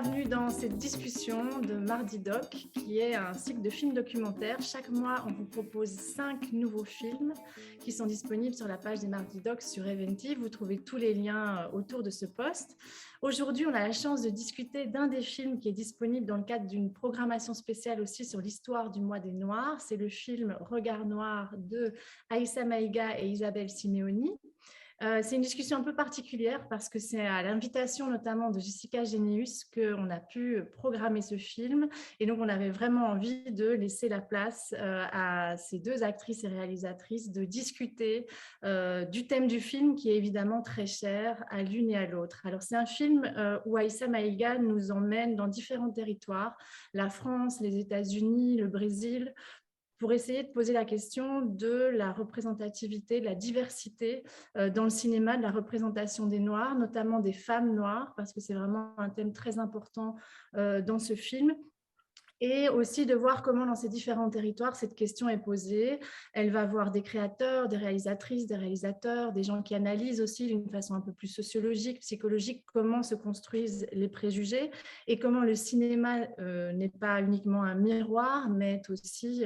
bienvenue dans cette discussion de Mardi Doc, qui est un cycle de films documentaires. Chaque mois, on vous propose 5 nouveaux films qui sont disponibles sur la page des Mardi Doc sur Eventive. Vous trouvez tous les liens autour de ce post. Aujourd'hui, on a la chance de discuter d'un des films qui est disponible dans le cadre d'une programmation spéciale aussi sur l'histoire du mois des Noirs. C'est le film Regard Noir de Aïssa Maïga et Isabelle Simeoni. C'est une discussion un peu particulière parce que c'est à l'invitation notamment de Jessica Généus qu'on a pu programmer ce film. Et donc, on avait vraiment envie de laisser la place à ces deux actrices et réalisatrices de discuter du thème du film qui est évidemment très cher à l'une et à l'autre. Alors, c'est un film où Aïssa Maïga nous emmène dans différents territoires, la France, les États-Unis, le Brésil, pour essayer de poser la question de la représentativité, de la diversité dans le cinéma, de la représentation des Noirs, notamment des femmes noires, parce que c'est vraiment un thème très important dans ce film. Et aussi de voir comment dans ces différents territoires, cette question est posée. Elle va voir des créateurs, des réalisatrices, des réalisateurs, des gens qui analysent aussi d'une façon un peu plus sociologique, psychologique, comment se construisent les préjugés et comment le cinéma n'est pas uniquement un miroir, mais est aussi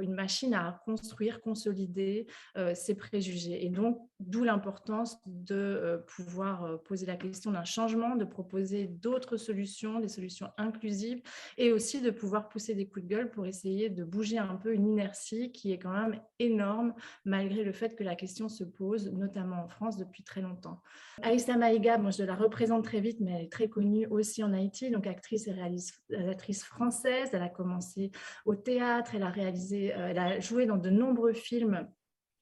une machine à construire, consolider ces préjugés. Et donc, d'où l'importance de pouvoir poser la question d'un changement, de proposer d'autres solutions, des solutions inclusives, et aussi de pouvoir pousser des coups de gueule pour essayer de bouger un peu une inertie qui est quand même énorme, malgré le fait que la question se pose, notamment en France, depuis très longtemps. Aïssa Maïga, moi je la représente très vite, mais elle est très connue aussi en Haïti, donc actrice et réalisatrice française. Elle a commencé au théâtre, elle a joué dans de nombreux films,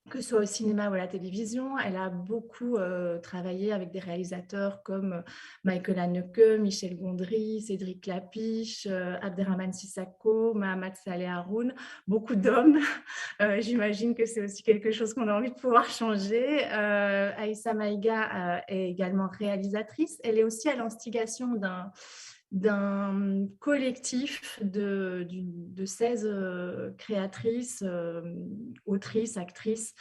que ce soit au cinéma ou à la télévision. Elle a beaucoup travaillé avec des réalisateurs comme Michael Haneke, Michel Gondry, Cédric Klapisch, Abderrahmane Sissako, Mahamat Saleh Haroun, beaucoup d'hommes. J'imagine que c'est aussi quelque chose qu'on a envie de pouvoir changer. Aïssa Maïga est également réalisatrice. Elle est aussi à l'instigation d'un collectif de 16 créatrices, autrices, actrices,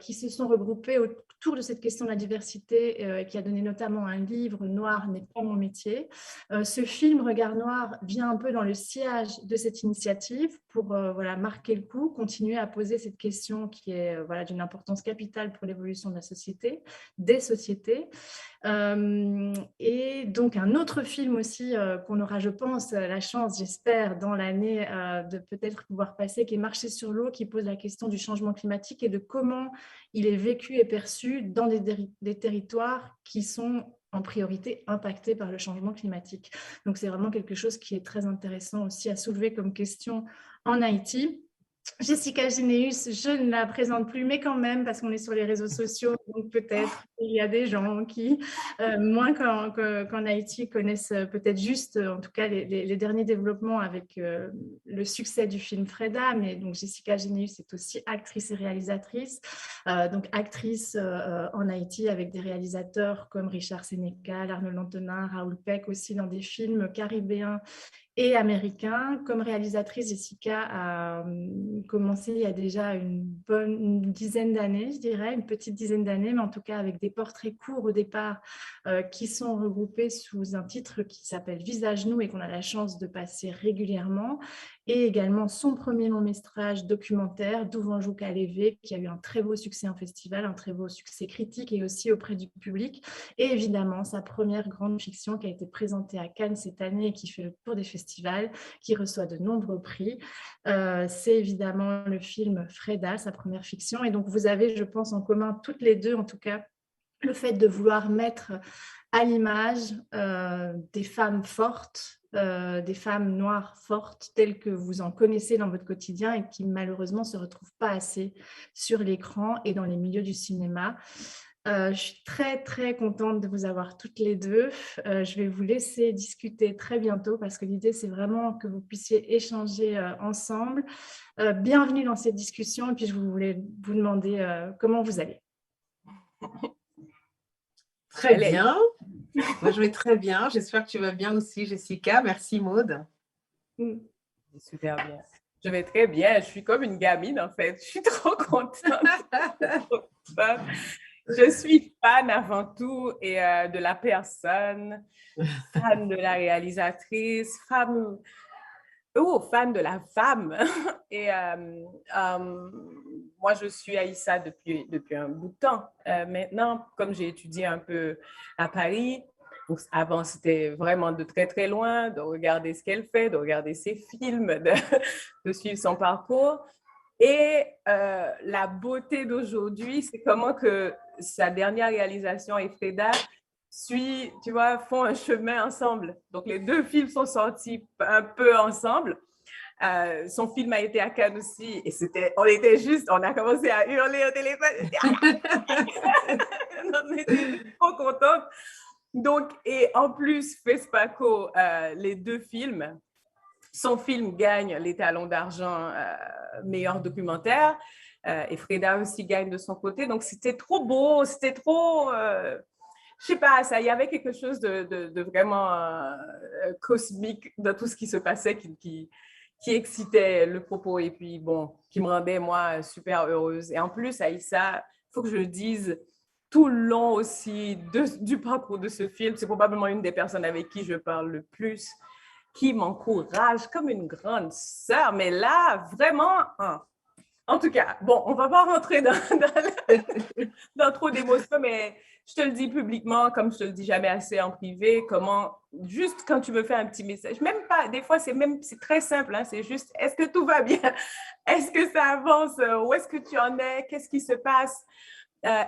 qui se sont regroupées autour de cette question de la diversité, qui a donné notamment un livre, Noir n'est pas mon métier. Ce film, Regard Noir, vient un peu dans le sillage de cette initiative pour marquer le coup, continuer à poser cette question qui est d'une importance capitale pour l'évolution de la société, des sociétés. Et donc un autre film aussi qu'on aura, je pense, la chance, j'espère, dans l'année de peut-être pouvoir passer, qui est Marcher sur l'eau, qui pose la question du changement climatique et de comment il est vécu et perçu dans des territoires qui sont en priorité impactés par le changement climatique. Donc c'est vraiment quelque chose qui est très intéressant aussi à soulever comme question en Haïti. Jessica Généus, je ne la présente plus, mais quand même, parce qu'on est sur les réseaux sociaux, donc peut-être il y a des gens qui, moins qu'en Haïti, connaissent peut-être juste, en tout cas, les derniers développements avec le succès du film Freda. Mais donc Jessica Généus est aussi actrice et réalisatrice, donc actrice en Haïti avec des réalisateurs comme Richard Sénécal, Arnaud Lantenin, Raoul Peck, aussi dans des films caribéens et américain. Comme réalisatrice, Jessica a commencé il y a déjà une dizaine d'années, je dirais, une petite dizaine d'années, mais en tout cas avec des portraits courts au départ qui sont regroupés sous un titre qui s'appelle Visage nous et qu'on a la chance de passer régulièrement. Et également son premier long métrage documentaire, D'Ouvanjou Kalévé, qui a eu un très beau succès en festival, un très beau succès critique et aussi auprès du public. Et évidemment, sa première grande fiction qui a été présentée à Cannes cette année et qui fait le tour des festivals, qui reçoit de nombreux prix. C'est évidemment le film Freda, sa première fiction. Et donc, vous avez, je pense, en commun, toutes les deux, en tout cas, le fait de vouloir mettre à l'image des femmes fortes, des femmes noires fortes, telles que vous en connaissez dans votre quotidien et qui malheureusement ne se retrouvent pas assez sur l'écran et dans les milieux du cinéma. Je suis très, très contente de vous avoir toutes les deux. Je vais vous laisser discuter très bientôt parce que l'idée, c'est vraiment que vous puissiez échanger ensemble. Bienvenue dans cette discussion et puis je voulais vous demander comment vous allez. Très bien. Moi, je vais très bien. J'espère que tu vas bien aussi, Jessica. Merci, Maude. Super bien. Je vais très bien. Je suis comme une gamine, en fait. Je suis trop contente. Je suis fan avant tout et de la personne, fan de la réalisatrice, fan de la femme. Et moi, je suis Aïssa depuis un bout de temps. Maintenant, comme j'ai étudié un peu à Paris, donc avant, c'était vraiment de très, très loin, de regarder ce qu'elle fait, de regarder ses films, de suivre son parcours. Et la beauté d'aujourd'hui, c'est comment que sa dernière réalisation et Freda tu vois, font un chemin ensemble. Donc, les deux films sont sortis un peu ensemble. Son film a été à Cannes aussi et on a commencé à hurler au téléphone. On était trop contentes. Donc, et en plus, Fespaco, les deux films, son film gagne les Talons d'argent meilleur documentaire et Freda aussi gagne de son côté. Donc, c'était trop beau, c'était trop... je sais pas, il y avait quelque chose de vraiment cosmique dans tout ce qui se passait qui excitait le propos et puis bon, qui me rendait moi super heureuse. Et en plus, Aïssa, il faut que je le dise, tout le long aussi du parcours de ce film, c'est probablement une des personnes avec qui je parle le plus, qui m'encourage comme une grande sœur. Mais là, vraiment, en tout cas, bon, on ne va pas rentrer dans trop d'émotions, mais je te le dis publiquement, comme je te le dis jamais assez en privé, comment, juste quand tu me fais un petit message, même pas, des fois, c'est très simple, hein, c'est juste, est-ce que tout va bien? Est-ce que ça avance? Où est-ce que tu en es? Qu'est-ce qui se passe?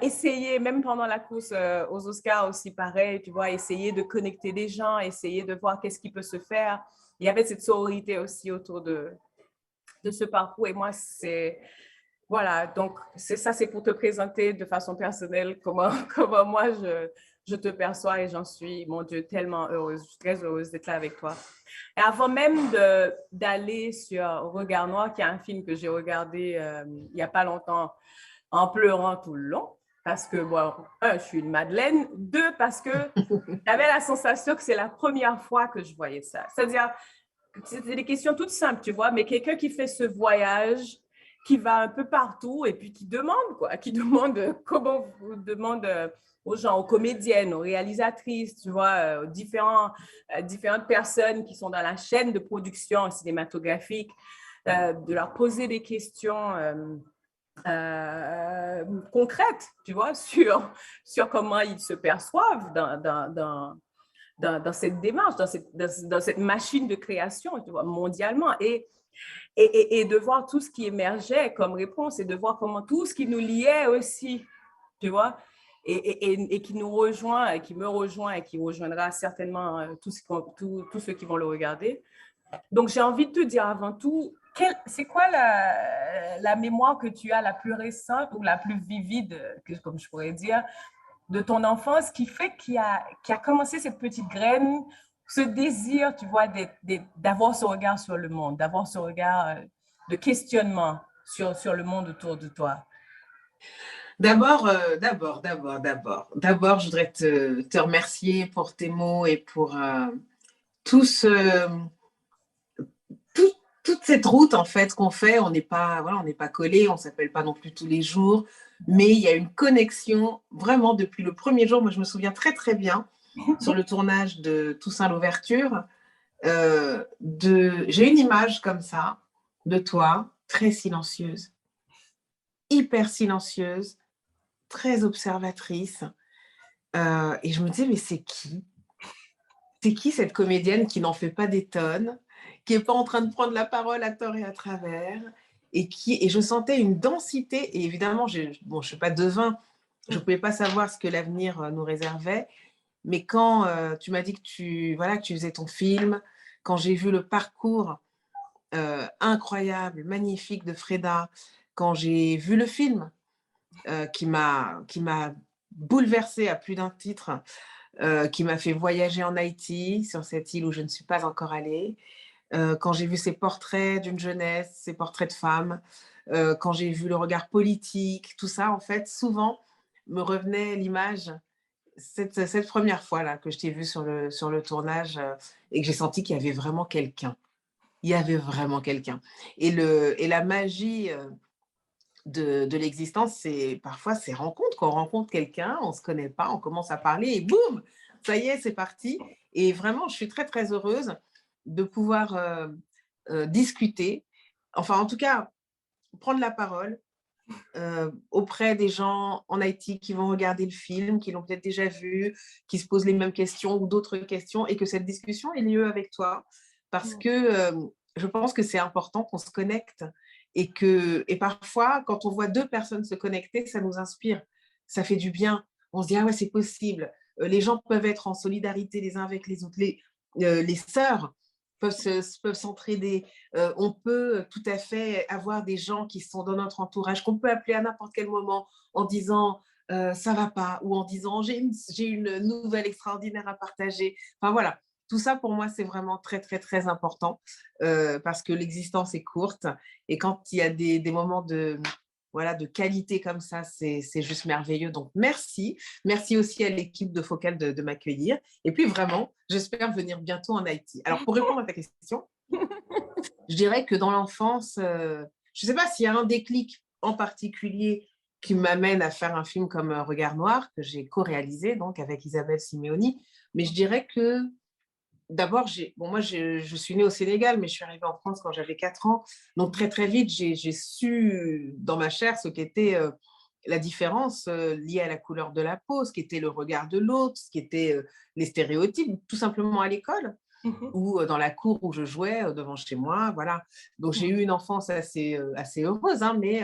Essayer, même pendant la course aux Oscars aussi, pareil, tu vois, essayer de connecter les gens, essayer de voir qu'est-ce qui peut se faire. Il y avait cette sororité aussi autour de ce parcours et moi, voilà, donc c'est pour te présenter de façon personnelle comment moi je te perçois et j'en suis, mon Dieu, tellement heureuse, je suis très heureuse d'être là avec toi. Et avant même d'aller sur Regard Noir, qui est un film que j'ai regardé il n'y a pas longtemps en pleurant tout le long, parce que, bon, je suis une Madeleine, deux, parce que j'avais la sensation que c'est la première fois que je voyais ça. C'est-à-dire, c'est des questions toutes simples, tu vois, mais quelqu'un qui fait ce voyage, qui va un peu partout et puis qui demande aux gens, aux comédiennes, aux réalisatrices, tu vois, aux différentes personnes qui sont dans la chaîne de production cinématographique, de leur poser des questions concrètes, tu vois, sur comment ils se perçoivent dans cette démarche, dans cette machine de création, tu vois, mondialement. Et de voir tout ce qui émergeait comme réponse et de voir comment tout ce qui nous liait aussi, tu vois, et qui nous rejoint, et qui me rejoint et qui rejoindra certainement tous ceux qui vont le regarder. Donc, j'ai envie de te dire avant tout, c'est quoi la mémoire que tu as la plus récente ou la plus vivide, comme je pourrais dire, de ton enfance qui fait qui a commencé cette petite graine, ce désir, tu vois, d'avoir ce regard sur le monde, d'avoir ce regard de questionnement sur le monde autour de toi? D'abord, je voudrais te remercier pour tes mots et pour tout toute cette route en fait qu'on fait. On n'est pas collés, on s'appelle pas non plus tous les jours, mais il y a une connexion vraiment depuis le premier jour. Moi, je me souviens très très bien sur le tournage de Toussaint l'ouverture. J'ai une image comme ça de toi, très silencieuse, hyper silencieuse, très observatrice. Et je me disais, mais c'est qui? C'est qui cette comédienne qui n'en fait pas des tonnes, qui n'est pas en train de prendre la parole à tort et à travers, et je sentais une densité, et évidemment, je ne suis pas devin, je ne pouvais pas savoir ce que l'avenir nous réservait, mais quand tu m'as dit que tu faisais ton film, quand j'ai vu le parcours incroyable, magnifique de Freda, quand j'ai vu le film qui m'a bouleversée à plus d'un titre, qui m'a fait voyager en Haïti, sur cette île où je ne suis pas encore allée, quand j'ai vu ces portraits d'une jeunesse, ces portraits de femmes, quand j'ai vu le regard politique, tout ça, en fait, souvent me revenait l'image, cette première fois là, que je t'ai vue sur le tournage et que j'ai senti qu'il y avait vraiment quelqu'un. Il y avait vraiment quelqu'un. Et la magie de l'existence, c'est parfois ces rencontres, quand on rencontre quelqu'un, on ne se connaît pas, on commence à parler et boum, ça y est, c'est parti. Et vraiment, je suis très, très heureuse de pouvoir discuter, enfin en tout cas, prendre la parole auprès des gens en Haïti qui vont regarder le film, qui l'ont peut-être déjà vu, qui se posent les mêmes questions ou d'autres questions, et que cette discussion ait lieu avec toi, parce que je pense que c'est important qu'on se connecte, et parfois, quand on voit deux personnes se connecter, ça nous inspire, ça fait du bien. On se dit, ah ouais, c'est possible. Les gens peuvent être en solidarité les uns avec les autres. Les sœurs peuvent s'entraider. On peut tout à fait avoir des gens qui sont dans notre entourage, qu'on peut appeler à n'importe quel moment en disant ça va pas, ou en disant j'ai une nouvelle extraordinaire à partager. Enfin voilà, tout ça pour moi c'est vraiment très très très important parce que l'existence est courte, et quand il y a des moments voilà, de qualité comme ça, c'est juste merveilleux. Donc, merci. Merci aussi à l'équipe de Focal de m'accueillir. Et puis, vraiment, j'espère venir bientôt en Haïti. Alors, pour répondre à ta question, je dirais que dans l'enfance, je ne sais pas s'il y a un déclic en particulier qui m'amène à faire un film comme Regard Noir, que j'ai co-réalisé donc avec Isabelle Simeoni. Mais je dirais que d'abord, moi, je suis née au Sénégal, mais je suis arrivée en France quand j'avais 4 ans. Donc, très, très vite, j'ai su dans ma chair ce qu'était la différence liée à la couleur de la peau, ce qu'était le regard de l'autre, ce qu'étaient les stéréotypes, tout simplement à l'école ou dans la cour où je jouais devant chez moi. Voilà. Donc, j'ai eu une enfance assez heureuse, hein, mais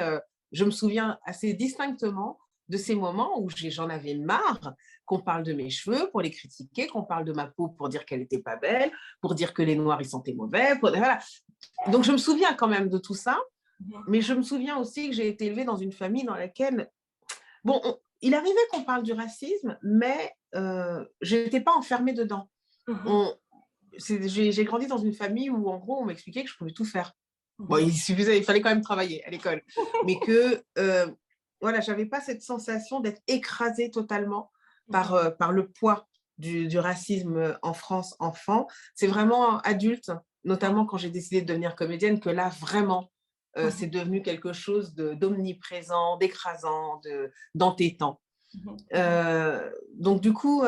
je me souviens assez distinctement de ces moments où j'en avais marre qu'on parle de mes cheveux pour les critiquer, qu'on parle de ma peau pour dire qu'elle n'était pas belle, pour dire que les noirs, ils sentaient mauvais. Voilà. Donc, je me souviens quand même de tout ça, mais je me souviens aussi que j'ai été élevée dans une famille dans laquelle, bon, il arrivait qu'on parle du racisme, mais je n'étais pas enfermée dedans. J'ai grandi dans une famille où, en gros, on m'expliquait que je pouvais tout faire. Bon, il fallait quand même travailler à l'école, mais que voilà, j'avais pas cette sensation d'être écrasée totalement par le poids du racisme en France enfant. C'est vraiment adulte, notamment quand j'ai décidé de devenir comédienne, que là, vraiment, c'est devenu quelque chose d'omniprésent, d'écrasant, d'entêtant. Donc, du coup,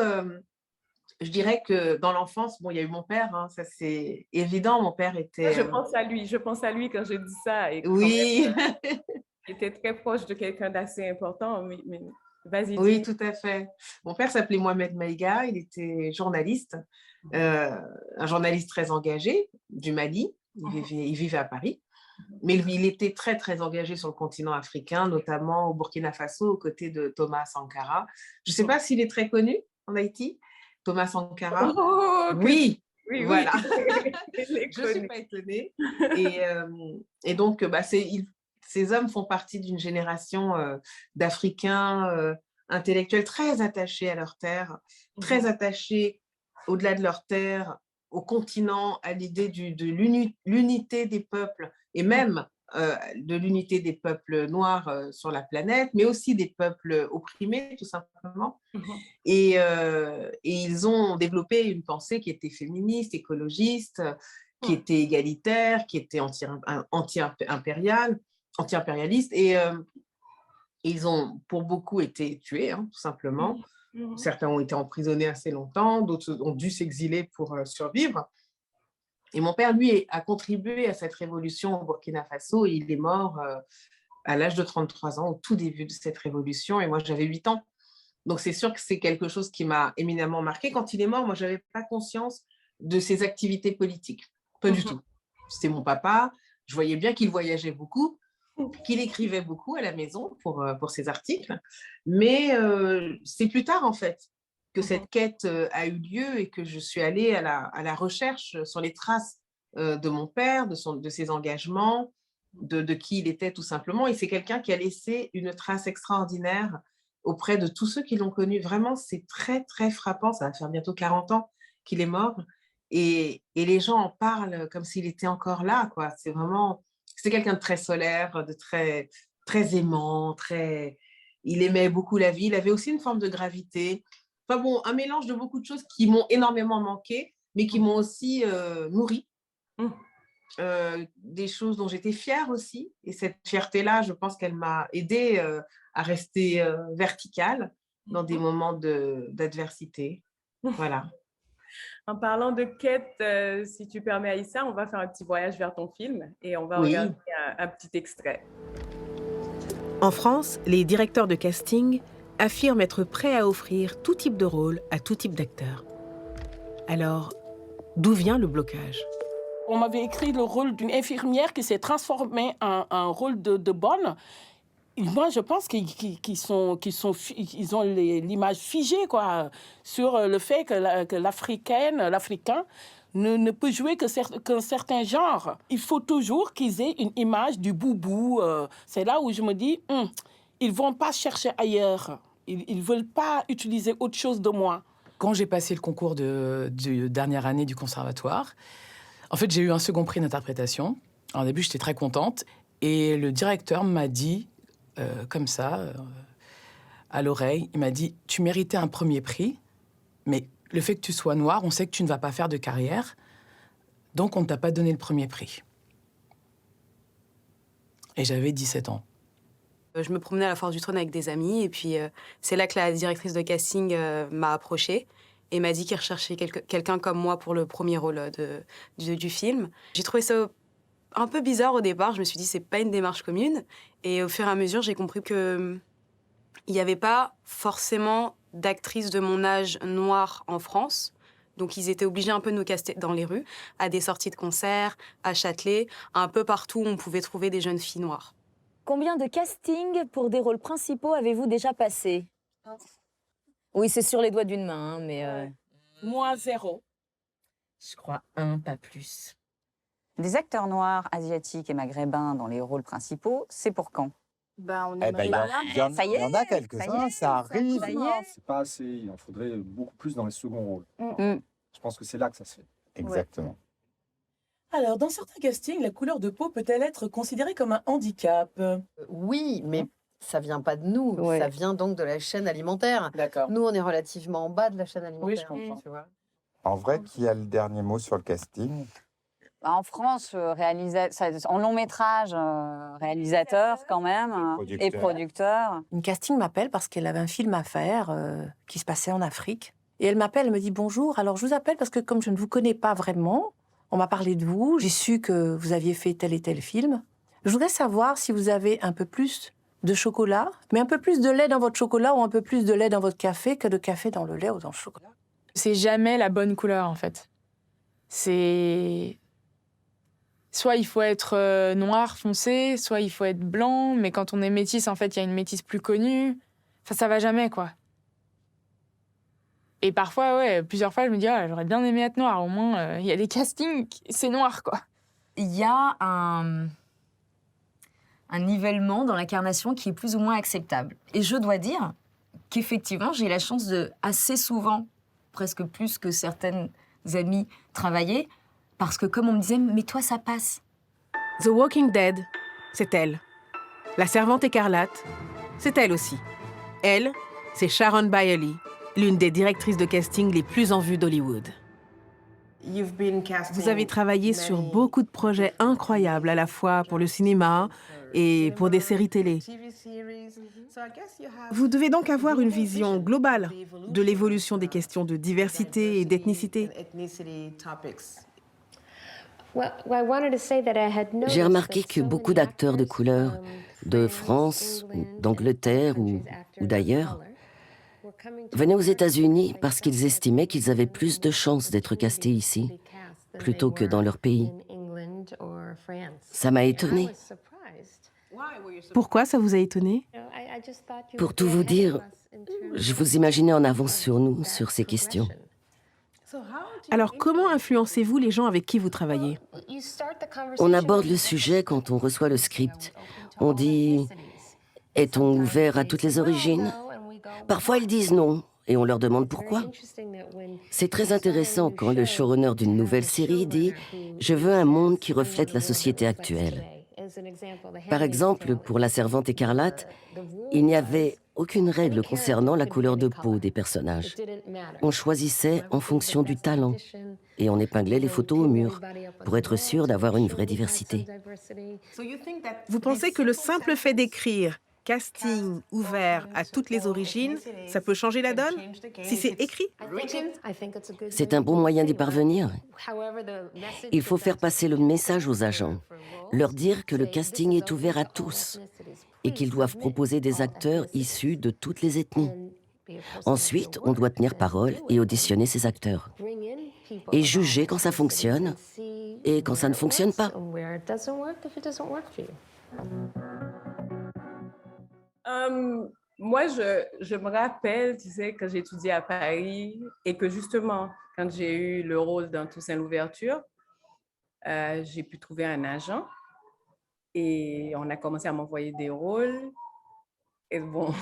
je dirais que dans l'enfance, bon, il y a eu mon père, hein, ça c'est évident. Mon père était... Je pense à lui quand je dis ça. Et quand Oui, même, il était très proche de quelqu'un d'assez important. Mais vas-y, oui, dis. tout à fait. Mon père s'appelait Mohamed Maïga, il était journaliste, un journaliste très engagé du Mali. Il vivait à Paris, mais lui, il était très, très engagé sur le continent africain, notamment au Burkina Faso, aux côtés de Thomas Sankara. Je ne sais pas s'il est très connu en Haïti, Thomas Sankara. Oh, Oui, oui, voilà. je Je ne suis pas étonnée. Et donc, ces hommes font partie d'une génération d'Africains intellectuels très attachés à leur terre, très attachés au-delà de leur terre, au continent, à l'idée de l'unité des peuples, et même de l'unité des peuples noirs sur la planète, mais aussi des peuples opprimés, tout simplement. Et ils ont développé une pensée qui était féministe, écologiste, qui était égalitaire, qui était anti-impérialiste. Et ils ont, pour beaucoup, été tués, hein, tout simplement. Certains ont été emprisonnés assez longtemps, d'autres ont dû s'exiler pour survivre. Et mon père, lui, a contribué à cette révolution au Burkina Faso, et il est mort à l'âge de 33 ans, au tout début de cette révolution. Et moi, j'avais 8 ans. Donc, c'est sûr que c'est quelque chose qui m'a éminemment marqué. Quand il est mort, moi, je n'avais pas conscience de ses activités politiques. Pas du tout. C'était mon papa. Je voyais bien qu'il voyageait beaucoup, qu'il écrivait beaucoup à la maison pour ses articles. Mais c'est plus tard, en fait, que cette quête a eu lieu et que je suis allée à la recherche sur les traces de mon père, de ses engagements, de qui il était tout simplement. Et c'est quelqu'un qui a laissé une trace extraordinaire auprès de tous ceux qui l'ont connu. Vraiment, c'est très, très frappant. Ça va faire bientôt 40 ans qu'il est mort. Et les gens en parlent comme s'il était encore là, quoi. C'est quelqu'un de très solaire, de très, très aimant, il aimait beaucoup la vie. Il avait aussi une forme de gravité. Enfin bon, un mélange de beaucoup de choses qui m'ont énormément manqué, mais qui m'ont aussi nourri. des choses dont j'étais fière aussi. Et cette fierté-là, je pense qu'elle m'a aidée à rester verticale dans des moments d'adversité. Voilà. En parlant de quête, si tu permets, Aïssa, on va faire un petit voyage vers ton film et on va Oui. regarder un petit extrait. En France, les directeurs de casting affirment être prêts à offrir tout type de rôle à tout type d'acteur. Alors, d'où vient le blocage ? On m'avait écrit le rôle d'une infirmière qui s'est transformée en un rôle de bonne. Et moi, je pense qu'ils ont l'image figée quoi, sur le fait que l'Africain ne peut jouer qu'un certain genre. Il faut toujours qu'ils aient une image du boubou. C'est là où je me dis, ils ne vont pas chercher ailleurs. Ils ne veulent pas utiliser autre chose de moi. Quand j'ai passé le concours de dernière année du conservatoire, en fait, j'ai eu un second prix d'interprétation. Au début, j'étais très contente. Et le directeur m'a dit, comme ça, à l'oreille, il m'a dit « Tu méritais un premier prix, mais le fait que tu sois noire, on sait que tu ne vas pas faire de carrière, donc on ne t'a pas donné le premier prix. » Et j'avais 17 ans. Je me promenais à la Foire du Trône avec des amis, et puis c'est là que la directrice de casting m'a approchée et m'a dit qu'elle recherchait quelqu'un comme moi pour le premier rôle du film. J'ai trouvé ça un peu bizarre au départ. Je me suis dit, c'est pas une démarche commune. Et au fur et à mesure, j'ai compris qu'il n'y avait pas forcément d'actrices de mon âge noire en France. Donc, ils étaient obligés un peu de nous caster dans les rues, à des sorties de concerts, à Châtelet, un peu partout où on pouvait trouver des jeunes filles noires. Combien de castings pour des rôles principaux avez-vous déjà passé? Oui, c'est sur les doigts d'une main, hein, mais... Moi, 0. Je crois 1, pas plus. Des acteurs noirs, asiatiques et maghrébins dans les rôles principaux, c'est pour quand? Il y en a quelques-uns, ça arrive. C'est pas assez, il en faudrait beaucoup plus dans les seconds rôles. Je pense que c'est là que ça se fait. Exactement. Alors, dans certains castings, la couleur de peau peut-elle être considérée comme un handicap? Oui, mais ça vient pas de nous. Ouais. Ça vient donc de la chaîne alimentaire. D'accord. Nous, on est relativement en bas de la chaîne alimentaire. Oui, je comprends. Tu vois. En vrai, qui a le dernier mot sur le casting? En France, en long métrage, réalisateur quand même, et producteur. Une casting m'appelle parce qu'elle avait un film à faire qui se passait en Afrique. Et elle m'appelle, elle me dit « Bonjour, alors je vous appelle parce que comme je ne vous connais pas vraiment, on m'a parlé de vous, j'ai su que vous aviez fait tel et tel film. Je voudrais savoir si vous avez un peu plus de chocolat, mais un peu plus de lait dans votre chocolat ou un peu plus de lait dans votre café que de café dans le lait ou dans le chocolat. » C'est jamais la bonne couleur, en fait. C'est... Soit il faut être noir foncé, soit il faut être blanc, mais quand on est métisse, en fait, il y a une métisse plus connue. Enfin, ça va jamais, quoi. Et parfois, ouais, plusieurs fois, je me dis, ah, j'aurais bien aimé être noire. Au moins, il y a des castings, c'est noir, quoi. Il y a un nivellement dans l'incarnation qui est plus ou moins acceptable. Et je dois dire qu'effectivement, j'ai la chance de, assez souvent, presque plus que certaines amies, travailler, parce que comme on me disait, mais toi, ça passe. The Walking Dead, c'est elle. La Servante écarlate, c'est elle aussi. Elle, c'est Sharon Bailey, l'une des directrices de casting les plus en vue d'Hollywood. Vous avez travaillé sur beaucoup de projets incroyables, à la fois pour le cinéma et pour des séries télé. Vous devez donc avoir une vision globale de l'évolution des questions de diversité et d'ethnicité. J'ai remarqué que beaucoup d'acteurs de couleur, de France, d'Angleterre ou d'ailleurs, venaient aux États-Unis parce qu'ils estimaient qu'ils avaient plus de chances d'être castés ici, plutôt que dans leur pays. Ça m'a étonnée. Pourquoi ça vous a étonné? Pour tout vous dire, je vous imaginais en avance sur nous, sur ces questions. Alors, comment influencez-vous les gens avec qui vous travaillez? On aborde le sujet quand on reçoit le script. On dit « Est-on ouvert à toutes les origines ?» Parfois, ils disent non, et on leur demande pourquoi. C'est très intéressant quand le showrunner d'une nouvelle série dit « Je veux un monde qui reflète la société actuelle. » Par exemple, pour La Servante écarlate, il n'y avait aucune règle concernant la couleur de peau des personnages. On choisissait en fonction du talent et on épinglait les photos au mur pour être sûr d'avoir une vraie diversité. Vous pensez que le simple fait d'écrire « casting ouvert à toutes les origines », ça peut changer la donne, si c'est écrit? C'est un bon moyen d'y parvenir. Il faut faire passer le message aux agents, leur dire que le casting est ouvert à tous et qu'ils doivent proposer des acteurs issus de toutes les ethnies. Ensuite, on doit tenir parole et auditionner ces acteurs. Et juger quand ça fonctionne et quand ça ne fonctionne pas. Moi, je me rappelle, tu sais, quand j'étudiais à Paris et que justement, quand j'ai eu le rôle dans Toussaint l'ouverture, j'ai pu trouver un agent et on a commencé à m'envoyer des rôles. Et bon,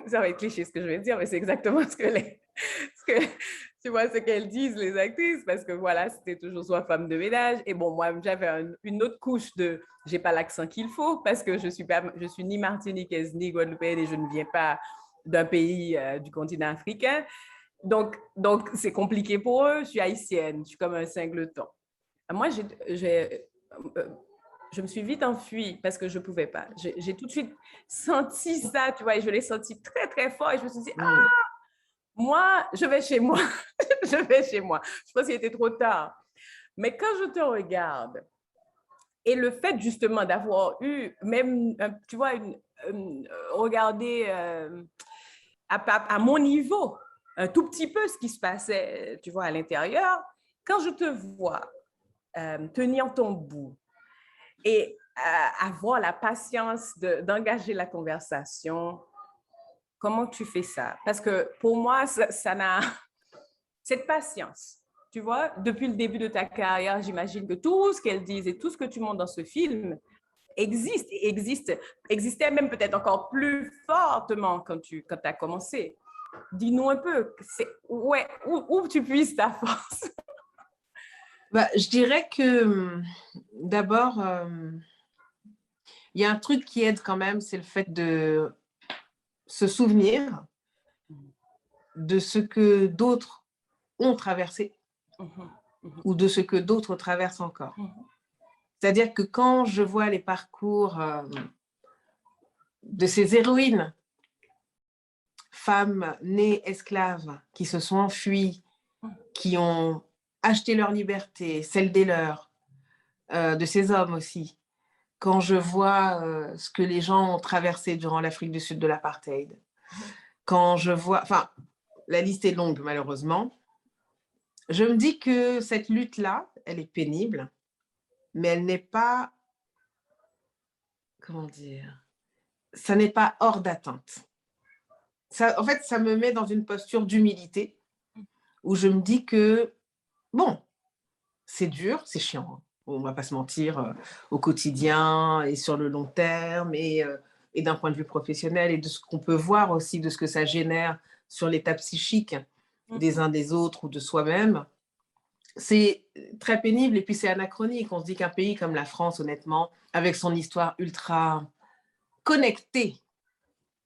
ça va être cliché ce que je vais dire, mais c'est exactement ce que qu'elles disent, les actrices, parce que voilà, c'était toujours soit femme de ménage. Et bon, moi, j'avais une autre couche de j'ai pas l'accent qu'il faut parce que je suis ni martiniquaise ni guadeloupéenne et je ne viens pas d'un pays du continent africain. Donc c'est compliqué pour eux. Je suis haïtienne, je suis comme un singleton. Moi, je me suis vite enfuie parce que je ne pouvais pas. J'ai tout de suite senti ça, tu vois, et je l'ai senti très, très fort. Et je me suis dit, moi, je vais chez moi. Je vais chez moi. Je pense qu'il était trop tard. Mais quand je te regarde, et le fait justement d'avoir eu, même, tu vois, regarder à mon niveau, un tout petit peu ce qui se passait, tu vois, à l'intérieur, quand je te vois tenir ton bout, et avoir la patience d'engager la conversation, comment tu fais ça? Parce que pour moi, ça n'a... Cette patience, tu vois, depuis le début de ta carrière, j'imagine que tout ce qu'elles disent et tout ce que tu montres dans ce film existait même peut-être encore plus fortement quand tu as commencé. Dis-nous un peu, où tu puisses ta force? Je dirais que d'abord, il y a un truc qui aide quand même, c'est le fait de se souvenir de ce que d'autres ont traversé ou de ce que d'autres traversent encore. C'est-à-dire que quand je vois les parcours de ces héroïnes, femmes nées esclaves, qui se sont enfuies, qui ont acheté leur liberté, celle des leurs, de ces hommes aussi, quand je vois ce que les gens ont traversé durant l'Afrique du Sud de l'apartheid, quand je vois... Enfin, la liste est longue, malheureusement. Je me dis que cette lutte-là, elle est pénible, mais elle n'est pas... Comment dire? Ça n'est pas hors d'atteinte. En fait, ça me met dans une posture d'humilité où je me dis que, bon, c'est dur, c'est chiant. On ne va pas se mentir, au quotidien et sur le long terme et d'un point de vue professionnel et de ce qu'on peut voir aussi, de ce que ça génère sur l'état psychique des uns des autres ou de soi-même. C'est très pénible et puis c'est anachronique. On se dit qu'un pays comme la France, honnêtement, avec son histoire ultra connectée,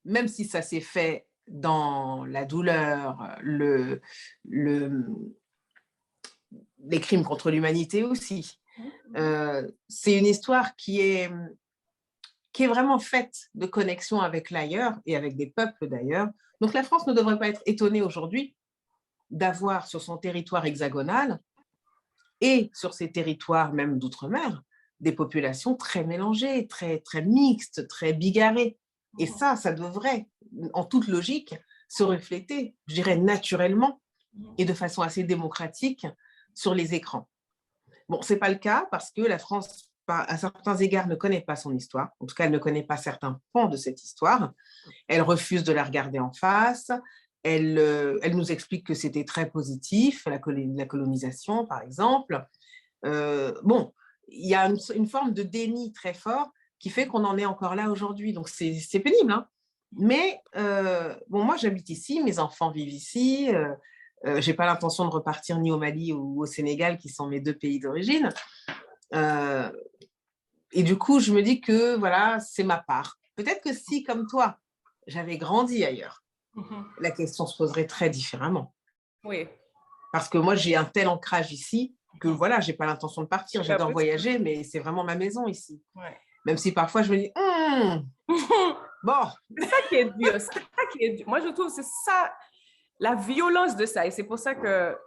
même si ça s'est fait dans la douleur, les crimes contre l'humanité aussi, c'est une histoire qui est vraiment faite de connexion avec l'ailleurs et avec des peuples d'ailleurs. Donc la France ne devrait pas être étonnée aujourd'hui d'avoir sur son territoire hexagonal et sur ses territoires même d'outre-mer des populations très mélangées, très, très mixtes, très bigarrées. Et ça devrait, en toute logique, se refléter, je dirais, naturellement et de façon assez démocratique sur les écrans. Bon, ce n'est pas le cas parce que la France, à certains égards, ne connaît pas son histoire. En tout cas, elle ne connaît pas certains pans de cette histoire. Elle refuse de la regarder en face. Elle nous explique que c'était très positif, la colonisation, par exemple. Bon, il y a une forme de déni très fort qui fait qu'on en est encore là aujourd'hui. Donc, c'est pénible, hein. Mais bon, moi, j'habite ici, mes enfants vivent ici. Je n'ai pas l'intention de repartir ni au Mali ou au Sénégal, qui sont mes deux pays d'origine. Et du coup, je me dis que voilà, c'est ma part. Peut-être que si, comme toi, j'avais grandi ailleurs, la question se poserait très différemment. Oui. Parce que moi, j'ai un tel ancrage ici que voilà, j'ai pas l'intention de partir. J'adore voyager, mais c'est vraiment ma maison ici. Ouais. Même si parfois je me dis, bon. C'est ça qui est dur. C'est ça qui est dur. Moi, je trouve que c'est ça, la violence de ça. Et c'est pour ça que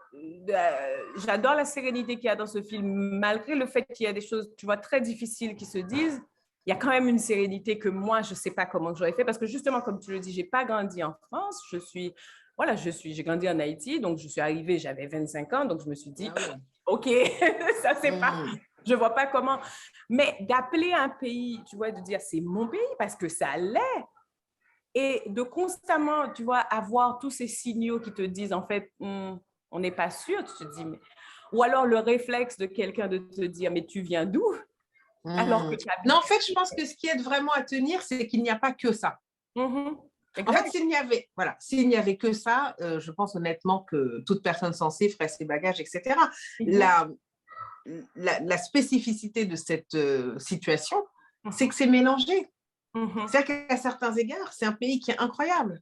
j'adore la sérénité qu'il y a dans ce film. Malgré le fait qu'il y a des choses, tu vois, très difficiles qui se disent, il y a quand même une sérénité que moi, je ne sais pas comment j'aurais fait. Parce que justement, comme tu le dis, je n'ai pas grandi en France. J'ai grandi en Haïti. Donc, je suis arrivée, j'avais 25 ans. Donc, je me suis dit, OK, ça, c'est pas... Je ne vois pas comment. Mais d'appeler un pays, tu vois, de dire c'est mon pays parce que ça l'est. Et de constamment, tu vois, avoir tous ces signaux qui te disent, en fait, on n'est pas sûr. Tu te dis, mais... Ou alors le réflexe de quelqu'un de te dire, mais tu viens d'où? Alors que non, en fait, je pense que ce qui aide vraiment à tenir, c'est qu'il n'y a pas que ça. En fait, s'il n'y avait que ça, je pense honnêtement que toute personne sensée ferait ses bagages, etc. La spécificité de cette situation, c'est que c'est mélangé. C'est-à-dire qu'à certains égards, c'est un pays qui est incroyable,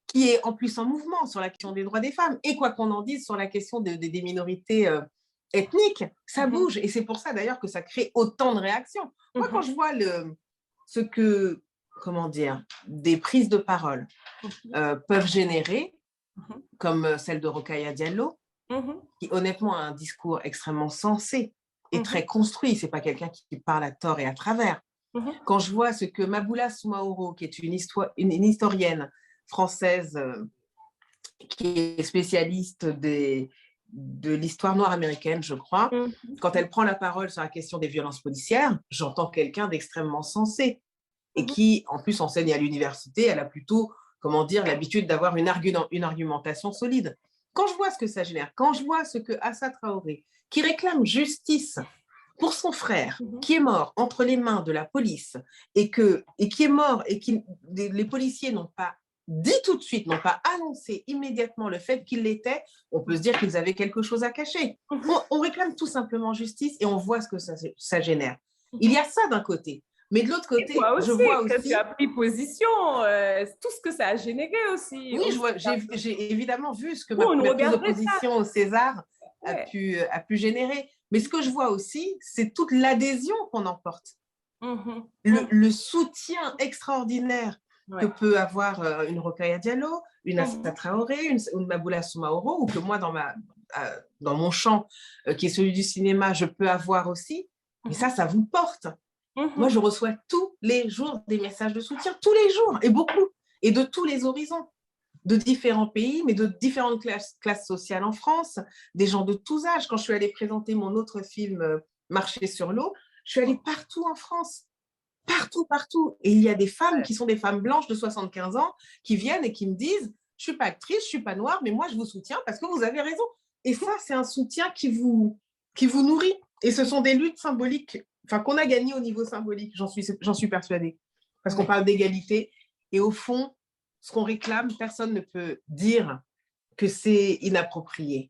qui est en plus en mouvement sur la question des droits des femmes. Et quoi qu'on en dise sur la question des minorités ethniques, ça bouge. Et c'est pour ça d'ailleurs que ça crée autant de réactions. Moi, quand je vois ce que, des prises de parole peuvent générer, comme celle de Rokhaya Diallo, qui honnêtement a un discours extrêmement sensé et très construit. Ce n'est pas quelqu'un qui parle à tort et à travers. Quand je vois ce que Maboula Soumaoro, qui est une historienne française qui est spécialiste de l'histoire noire américaine, je crois, quand elle prend la parole sur la question des violences policières, j'entends quelqu'un d'extrêmement sensé et qui, en plus, enseigne à l'université. Elle a plutôt, l'habitude d'avoir une argumentation solide. Quand je vois ce que ça génère, quand je vois ce que Assa Traoré, qui réclame justice pour son frère, qui est mort entre les mains de la police et qui est mort et les policiers n'ont pas dit tout de suite, n'ont pas annoncé immédiatement le fait qu'il l'était, on peut se dire qu'ils avaient quelque chose à cacher. On réclame tout simplement justice et on voit ce que ça génère. Il y a ça d'un côté. Mais de l'autre côté, je vois aussi... tu as pris position, tout ce que ça a généré aussi. Oui, j'ai évidemment vu ce que ma prise de position au César a pu générer. Mais ce que je vois aussi, c'est toute l'adhésion qu'on emporte. Le soutien extraordinaire que peut avoir une Rokhaya Diallo, une Assa Traoré, une Maboula Soumaoro, ou que moi, dans mon champ, qui est celui du cinéma, je peux avoir aussi. Mais ça vous porte. Moi, je reçois tous les jours des messages de soutien, tous les jours, et beaucoup, et de tous les horizons, de différents pays, mais de différentes classes sociales en France, des gens de tous âges. Quand je suis allée présenter mon autre film, Marcher sur l'eau, je suis allée partout en France, partout. Et il y a des femmes qui sont des femmes blanches de 75 ans qui viennent et qui me disent, je ne suis pas actrice, je ne suis pas noire, mais moi, je vous soutiens parce que vous avez raison. Et ça, c'est un soutien qui vous nourrit. Et ce sont des luttes symboliques, qu'on a gagnées au niveau symbolique, j'en suis persuadée. Parce qu'on parle d'égalité. Et au fond, ce qu'on réclame, personne ne peut dire que c'est inapproprié.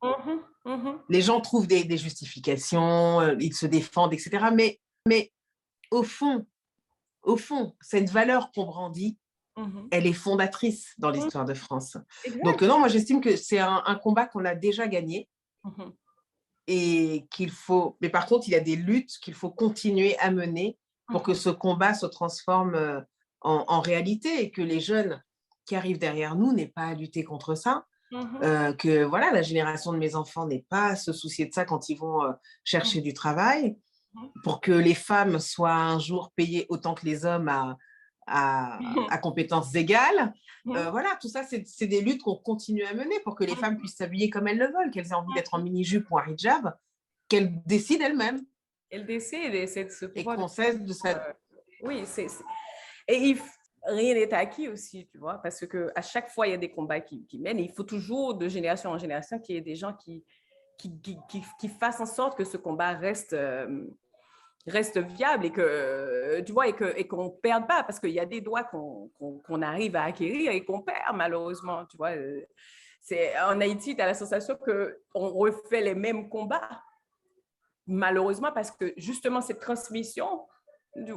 Les gens trouvent des justifications, ils se défendent, etc. Mais au fond, cette valeur qu'on brandit, elle est fondatrice dans l'histoire de France. Donc non, moi j'estime que c'est un combat qu'on a déjà gagné et qu'il faut... Mais par contre, il y a des luttes qu'il faut continuer à mener pour que ce combat se transforme en réalité et que les jeunes qui arrivent derrière nous n'aient pas à lutter contre ça. Que voilà, la génération de mes enfants n'ait pas à se soucier de ça quand ils vont chercher du travail, pour que les femmes soient un jour payées autant que les hommes à compétences égales. Voilà, tout ça, c'est des luttes qu'on continue à mener pour que les femmes puissent s'habiller comme elles le veulent, qu'elles aient envie d'être en mini-jupe ou en hijab, qu'elles décident elles-mêmes. Elles décident et c'est de ce pouvoir. Et qu'on cesse de ça. Oui, et rien n'est acquis aussi, tu vois, parce qu'à chaque fois, il y a des combats qui mènent et il faut toujours, de génération en génération, qu'il y ait des gens qui fassent en sorte que ce combat reste viable et que, tu vois, et qu'on ne perde pas, parce qu'il y a des droits qu'on arrive à acquérir et qu'on perd, malheureusement, tu vois. En Haïti, tu as la sensation qu'on refait les mêmes combats, malheureusement, parce que justement, cette transmission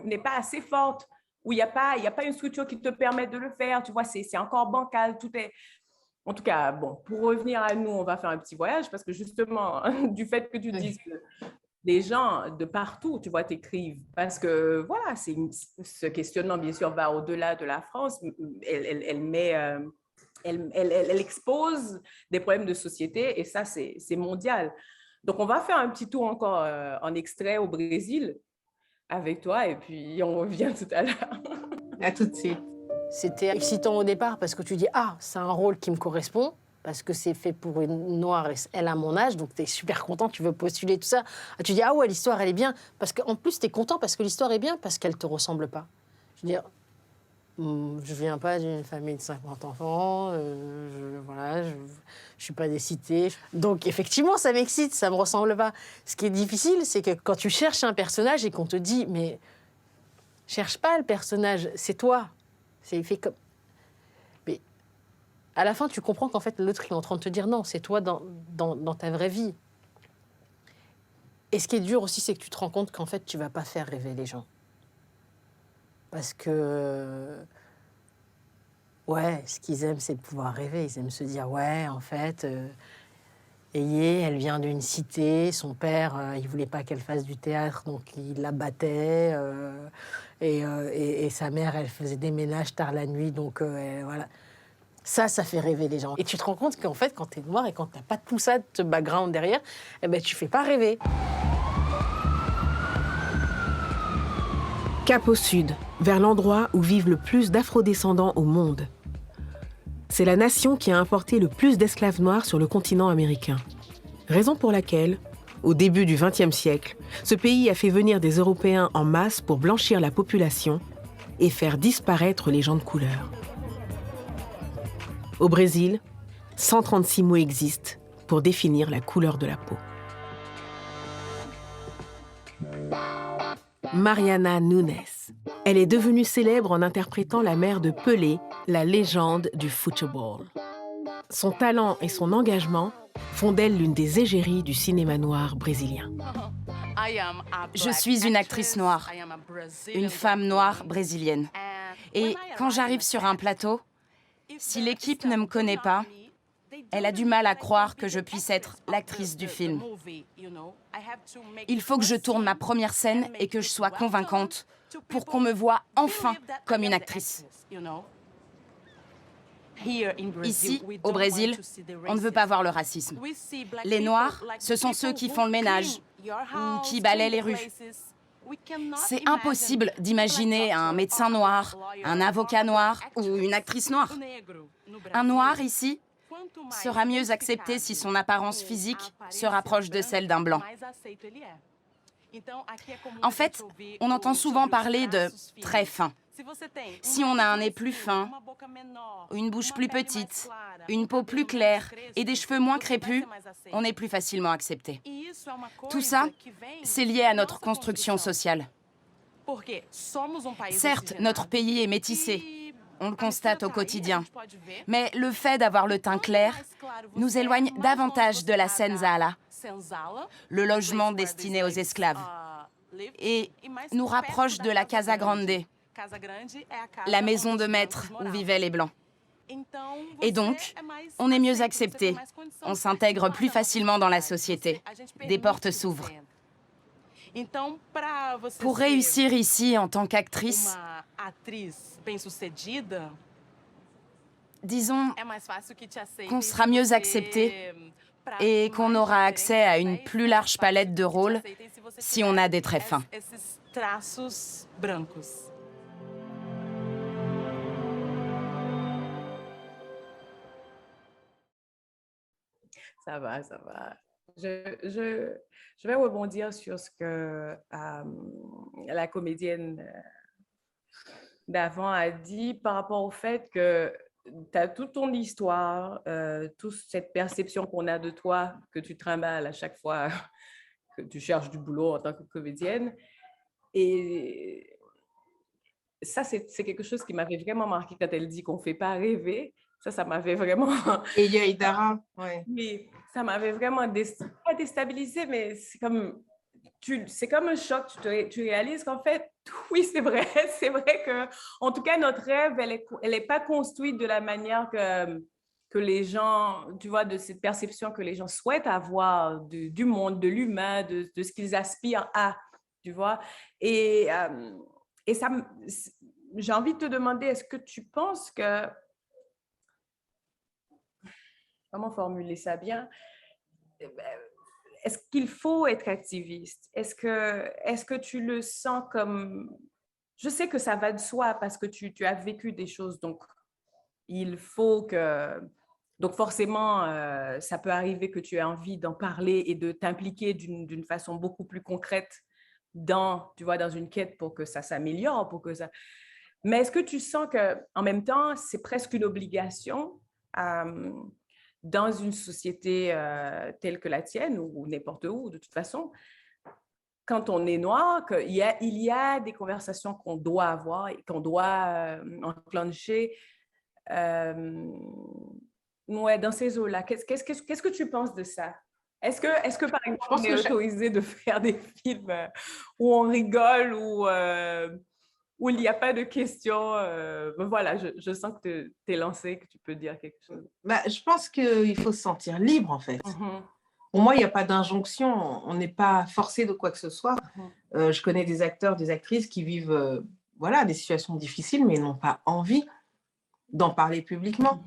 n'est pas assez forte, où il n'y a pas une structure qui te permet de le faire. Tu vois, c'est encore bancal. Tout est... En tout cas, bon, pour revenir à nous, on va faire un petit voyage parce que justement, du fait que tu dises que les gens de partout, tu vois, t'écrivent. Parce que, voilà, ce questionnement, bien sûr, va au-delà de la France. Elle expose des problèmes de société et ça, c'est mondial. Donc, on va faire un petit tour encore en extrait au Brésil avec toi et puis on revient tout à l'heure. À tout de suite. C'était excitant au départ parce que tu dis « Ah, c'est un rôle qui me correspond ». Parce que c'est fait pour une noire, et elle a mon âge, donc tu es super content, tu veux postuler, tout ça. Tu dis, ah ouais, l'histoire, elle est bien. Parce qu'en plus, tu es content parce que l'histoire est bien, parce qu'elle ne te ressemble pas. Je veux dire, je viens pas d'une famille de 50 enfants, je suis pas des cités. Donc, effectivement, ça m'excite, ça me ressemble pas. Ce qui est difficile, c'est que quand tu cherches un personnage et qu'on te dit, mais cherche pas le personnage, c'est toi. C'est fait comme... À la fin, tu comprends qu'en fait, l'autre, il est en train de te dire non, c'est toi dans ta vraie vie. Et ce qui est dur aussi, c'est que tu te rends compte qu'en fait, tu ne vas pas faire rêver les gens. Parce que, ouais, ce qu'ils aiment, c'est de pouvoir rêver. Ils aiment se dire, ouais, en fait, elle vient d'une cité, son père, il ne voulait pas qu'elle fasse du théâtre, donc il la battait. Et sa mère, elle faisait des ménages tard la nuit, donc voilà. Ça fait rêver les gens. Et tu te rends compte qu'en fait, quand tu es noir et quand tu n'as pas tout ça, ce background derrière, eh ben, tu ne fais pas rêver. Cap au sud, vers l'endroit où vivent le plus d'afrodescendants au monde. C'est la nation qui a importé le plus d'esclaves noirs sur le continent américain. Raison pour laquelle, au début du XXe siècle, ce pays a fait venir des Européens en masse pour blanchir la population et faire disparaître les gens de couleur. Au Brésil, 136 mots existent pour définir la couleur de la peau. Mariana Nunes. Elle est devenue célèbre en interprétant la mère de Pelé, la légende du football. Son talent et son engagement font d'elle l'une des égéries du cinéma noir brésilien. Je suis une actrice noire, une femme noire brésilienne. Et quand j'arrive sur un plateau, si l'équipe ne me connaît pas, elle a du mal à croire que je puisse être l'actrice du film. Il faut que je tourne ma première scène et que je sois convaincante pour qu'on me voie enfin comme une actrice. Ici, au Brésil, on ne veut pas voir le racisme. Les Noirs, ce sont ceux qui font le ménage ou qui balaient les rues. C'est impossible d'imaginer un médecin noir, un avocat noir ou une actrice noire. Un noir ici sera mieux accepté si son apparence physique se rapproche de celle d'un blanc. En fait, on entend souvent parler de très fin. Si on a un nez plus fin, une bouche plus petite, une peau plus claire et des cheveux moins crépus, on est plus facilement accepté. Tout ça, c'est lié à notre construction sociale. Certes, notre pays est métissé, on le constate au quotidien, mais le fait d'avoir le teint clair nous éloigne davantage de la senzala, le logement destiné aux esclaves, et nous rapproche de la Casa Grande, la maison de maître où vivaient les Blancs. Et donc, on est mieux accepté, on s'intègre plus facilement dans la société, des portes s'ouvrent. Pour réussir ici en tant qu'actrice, disons qu'on sera mieux accepté et qu'on aura accès à une plus large palette de rôles si on a des traits fins. Ça va, ça va. Je vais rebondir sur ce que la comédienne d'avant a dit par rapport au fait que tu as toute ton histoire, toute cette perception qu'on a de toi, que tu trimbales à chaque fois que tu cherches du boulot en tant que comédienne. Et ça, c'est quelque chose qui m'avait vraiment marqué quand elle dit qu'on ne fait pas rêver. Ça m'avait vraiment... Et Yaïdara, oui. Mais ça m'avait vraiment pas déstabilisé, mais c'est comme... c'est comme un choc. Tu réalises qu'en fait, oui, c'est vrai. C'est vrai que, en tout cas, notre rêve, elle est pas construite de la manière que les gens, tu vois, de cette perception que les gens souhaitent avoir du monde, de l'humain, de ce qu'ils aspirent à, tu vois. Et ça, j'ai envie de te demander, est-ce que tu penses que, comment formuler ça bien? Est-ce qu'il faut être activiste? Est-ce que tu le sens comme... Je sais que ça va de soi parce que tu as vécu des choses, donc il faut que... Donc forcément, ça peut arriver que tu aies envie d'en parler et de t'impliquer d'une façon beaucoup plus concrète tu vois, dans une quête pour que ça s'améliore, pour que ça... Mais est-ce que tu sens qu'en même temps, c'est presque une obligation dans une société telle que la tienne ou n'importe où, de toute façon, quand on est noir, il y a des conversations qu'on doit avoir et qu'on doit enclencher dans ces eaux-là. Qu'est-ce que tu penses de ça? Est-ce que par exemple, on est autorisé de faire des films où on rigole où il n'y a pas de questions? Voilà, je sens que tu es lancé, que tu peux dire quelque chose. Je pense qu'il faut se sentir libre, en fait. Pour moi, il n'y a pas d'injonction. On n'est pas forcé de quoi que ce soit. Je connais des acteurs, des actrices qui vivent des situations difficiles, mais n'ont pas envie d'en parler publiquement.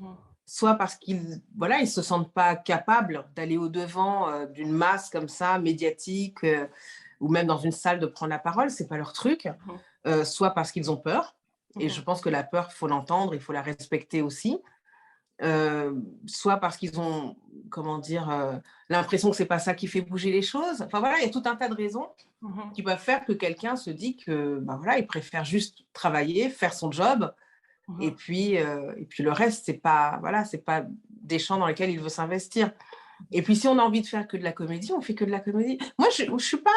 Soit parce qu'ils ne se sentent pas capables d'aller au-devant d'une masse comme ça, médiatique, ou même dans une salle de prendre la parole. Ce n'est pas leur truc. Soit parce qu'ils ont peur. Et je pense que la peur, il faut l'entendre, il faut la respecter aussi. Soit parce qu'ils ont, l'impression que ce n'est pas ça qui fait bouger les choses. Enfin voilà, il y a tout un tas de raisons qui peuvent faire que quelqu'un se dit que il préfère juste travailler, faire son job, et puis le reste, c'est pas des champs dans lesquels il veut s'investir. Et puis si on a envie de faire que de la comédie, on fait que de la comédie. Moi, je suis pas,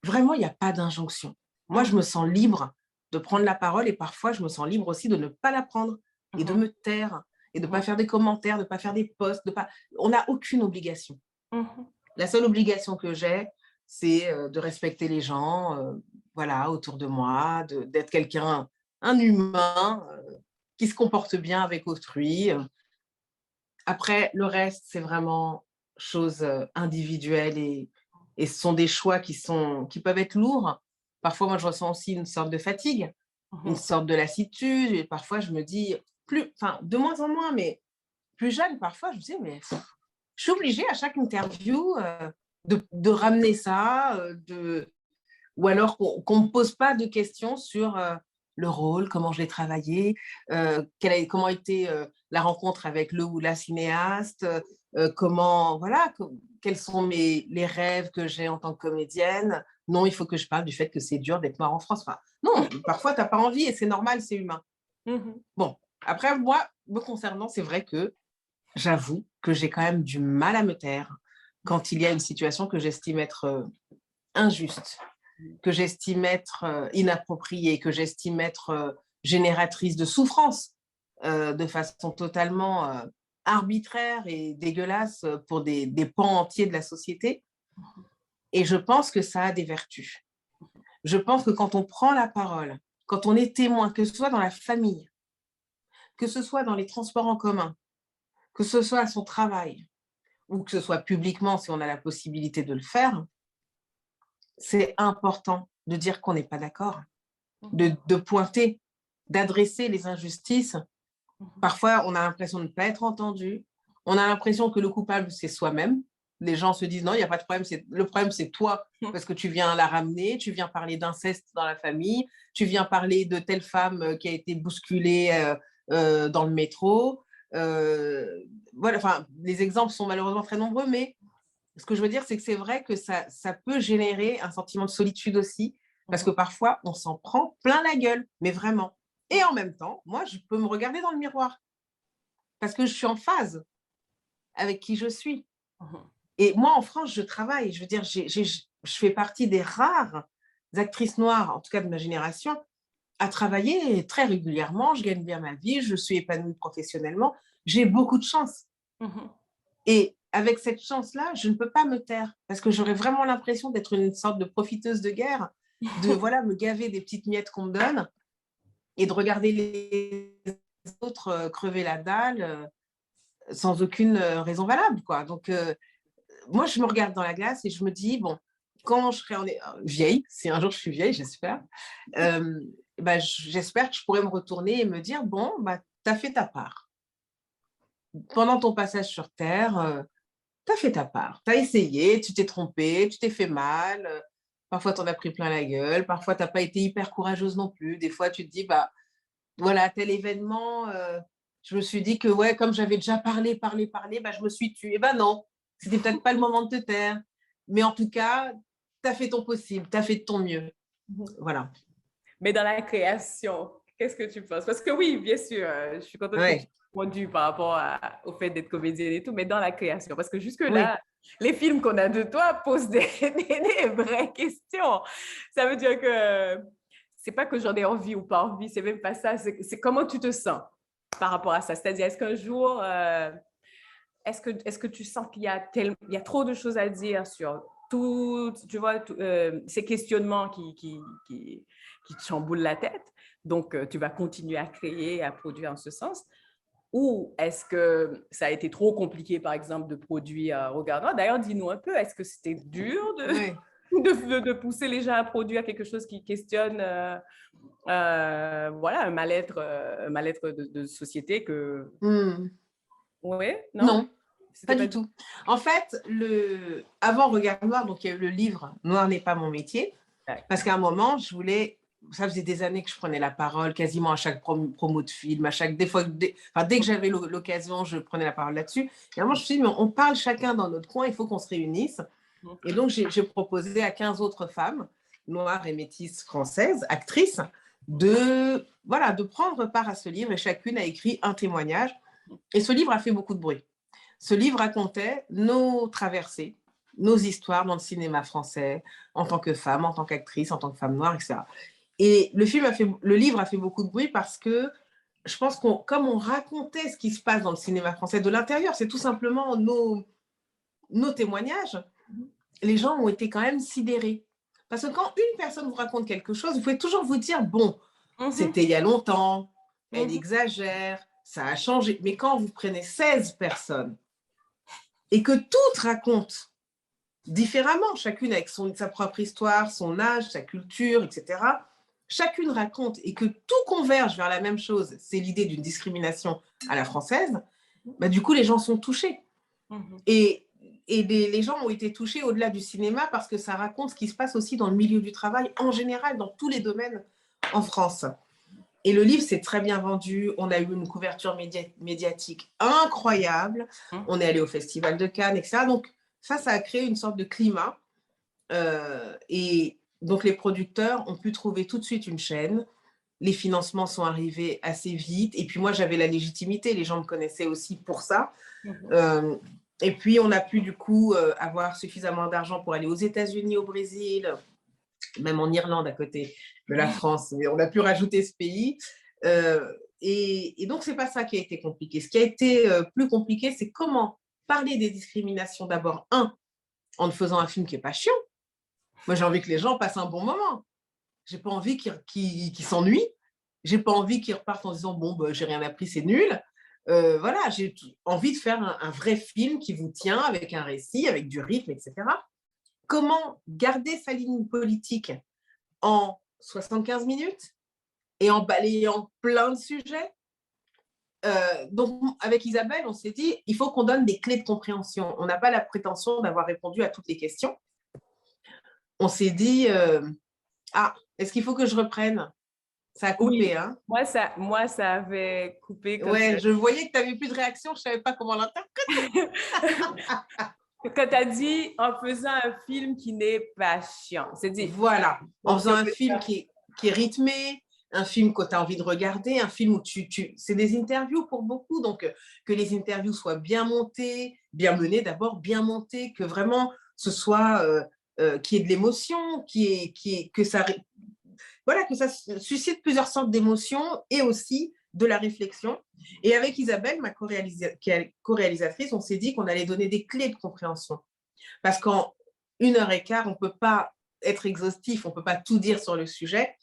vraiment, il n'y a pas d'injonction. Moi, je me sens libre de prendre la parole et parfois, je me sens libre aussi de ne pas la prendre et de me taire et de ne pas faire des commentaires, de ne pas faire des posts. On n'a aucune obligation. La seule obligation que j'ai, c'est de respecter les gens autour de moi, d'être quelqu'un, un humain qui se comporte bien avec autrui. Après, le reste, c'est vraiment chose individuelle et ce sont des choix qui peuvent être lourds. Parfois, moi, je ressens aussi une sorte de fatigue, une sorte de lassitude. Et parfois, je me dis, de moins en moins, mais plus jeune, parfois, je me dis, mais je suis obligée à chaque interview de ramener ça, ou alors qu'on ne me pose pas de questions sur le rôle, comment je l'ai travaillé, comment a été la rencontre avec le ou la cinéaste, quels sont les rêves que j'ai en tant que comédienne. Non, il faut que je parle du fait que c'est dur d'être noire en France. Enfin, non, parfois, tu n'as pas envie et c'est normal, c'est humain. Bon, après, moi, me concernant, c'est vrai que j'avoue que j'ai quand même du mal à me taire quand il y a une situation que j'estime être injuste, que j'estime être inappropriée, que j'estime être génératrice de souffrance de façon totalement arbitraire et dégueulasse pour des pans entiers de la société. Et je pense que ça a des vertus. Je pense que quand on prend la parole, quand on est témoin, que ce soit dans la famille, que ce soit dans les transports en commun, que ce soit à son travail, ou que ce soit publiquement si on a la possibilité de le faire, c'est important de dire qu'on n'est pas d'accord, de pointer, d'adresser les injustices. Parfois, on a l'impression de ne pas être entendu. On a l'impression que le coupable, c'est soi-même. Les gens se disent non, il n'y a pas de problème. Le problème, c'est toi, parce que tu viens la ramener, tu viens parler d'inceste dans la famille, tu viens parler de telle femme qui a été bousculée dans le métro. Les exemples sont malheureusement très nombreux, mais ce que je veux dire, c'est que c'est vrai que ça peut générer un sentiment de solitude aussi, parce que parfois, on s'en prend plein la gueule, mais vraiment. Et en même temps, moi, je peux me regarder dans le miroir, parce que je suis en phase avec qui je suis. Et moi, en France, je travaille. Je veux dire, je fais partie des rares actrices noires, en tout cas de ma génération, à travailler très régulièrement. Je gagne bien ma vie, je suis épanouie professionnellement. J'ai beaucoup de chance. Et avec cette chance-là, je ne peux pas me taire parce que j'aurais vraiment l'impression d'être une sorte de profiteuse de guerre, de voilà, me gaver des petites miettes qu'on me donne et de regarder les autres crever la dalle sans aucune raison valable, quoi. Donc, moi, je me regarde dans la glace et je me dis, bon, quand je serai vieille, si un jour je suis vieille, j'espère, j'espère que je pourrai me retourner et me dire, bon, tu as fait ta part. Pendant ton passage sur Terre, tu as fait ta part. Tu as essayé, tu t'es trompé, tu t'es fait mal. Parfois, tu en as pris plein la gueule. Parfois, tu n'as pas été hyper courageuse non plus. Des fois, tu te dis, voilà, tel événement, je me suis dit que, ouais, comme j'avais déjà parlé, je me suis tuée. Non, c'était peut-être pas le moment de te taire. Mais en tout cas, tu as fait ton possible, tu as fait de ton mieux. Voilà. Mais dans la création, qu'est-ce que tu penses? Parce que oui, bien sûr, je suis contente que tu aies répondu par rapport au fait d'être comédienne et tout, mais dans la création, parce que jusque-là, les films qu'on a de toi posent des vraies questions. Ça veut dire que c'est pas que j'en ai envie ou pas envie, c'est même pas ça, c'est comment tu te sens par rapport à ça. C'est-à-dire, est-ce qu'un jour, est-ce que tu sens qu'il y a trop de choses à dire sur tout, tu vois, ces questionnements qui te chamboulent la tête, donc tu vas continuer à créer, à produire en ce sens, ou est-ce que ça a été trop compliqué, par exemple, de produire Regardant? D'ailleurs, dis-nous un peu, est-ce que c'était dur de pousser les gens à produire quelque chose qui questionne voilà, un mal-être de société que... Oui, non, pas du tout. En fait, avant Regard Noir, donc il y a eu le livre « Noir n'est pas mon métier », parce qu'à un moment, ça faisait des années que je prenais la parole, quasiment à chaque promo de film, dès que j'avais l'occasion, je prenais la parole là-dessus. Et à un moment, je me suis dit, mais on parle chacun dans notre coin, il faut qu'on se réunisse. Et donc, j'ai proposé à 15 autres femmes, noires et métisses françaises, actrices, de prendre part à ce livre, et chacune a écrit un témoignage. Et ce livre a fait beaucoup de bruit. Ce livre racontait nos traversées, nos histoires dans le cinéma français, en tant que femme, en tant qu'actrice, en tant que femme noire, etc. Et le livre a fait beaucoup de bruit parce que je pense comme on racontait ce qui se passe dans le cinéma français de l'intérieur, c'est tout simplement nos témoignages, les gens ont été quand même sidérés. Parce que quand une personne vous raconte quelque chose, vous pouvez toujours vous dire, bon, c'était il y a longtemps, elle exagère, ça a changé. Mais quand vous prenez 16 personnes et que toutes racontent différemment, chacune avec sa propre histoire, son âge, sa culture, etc., chacune raconte et que tout converge vers la même chose, c'est l'idée d'une discrimination à la française, du coup, les gens sont touchés. Et les gens ont été touchés au-delà du cinéma parce que ça raconte ce qui se passe aussi dans le milieu du travail, en général, dans tous les domaines en France. Et le livre s'est très bien vendu. On a eu une couverture médiatique incroyable. On est allé au Festival de Cannes, etc. Donc, ça a créé une sorte de climat. Et donc, les producteurs ont pu trouver tout de suite une chaîne. Les financements sont arrivés assez vite. Et puis, moi, j'avais la légitimité. Les gens me connaissaient aussi pour ça. Et puis, on a pu, du coup, avoir suffisamment d'argent pour aller aux États-Unis, au Brésil, même en Irlande à côté de la France. Mais on a pu rajouter ce pays. Et donc, ce n'est pas ça qui a été compliqué. Ce qui a été plus compliqué, c'est comment parler des discriminations d'abord, en faisant un film qui n'est pas chiant. Moi, j'ai envie que les gens passent un bon moment. Je n'ai pas envie qu'ils s'ennuient. Je n'ai pas envie qu'ils repartent en disant « bon, j'ai rien appris, c'est nul ». Voilà, j'ai envie de faire un vrai film qui vous tient avec un récit, avec du rythme, etc. Comment garder sa ligne politique en 75 minutes et en balayant plein de sujets. Donc, avec Isabelle, on s'est dit, il faut qu'on donne des clés de compréhension. On n'a pas la prétention d'avoir répondu à toutes les questions. On s'est dit, est-ce qu'il faut que je reprenne? Ça a coupé, oui. Hein? Moi, ça avait coupé. Je voyais que tu n'avais plus de réaction, je ne savais pas comment l'interpréter. Quand tu as dit en faisant un film qui n'est pas chiant. Voilà, en faisant un film qui est rythmé, un film que tu as envie de regarder, un film où c'est des interviews pour beaucoup, donc que les interviews soient bien montées, bien menées d'abord, bien montées, que vraiment ce soit, qu'il y ait de l'émotion, que ça suscite plusieurs sortes d'émotions et aussi de la réflexion. Et avec Isabelle, qui est co-réalisatrice, on s'est dit qu'on allait donner des clés de compréhension. Parce qu'en 1h15, on ne peut pas être exhaustif, on ne peut pas tout dire sur le sujet.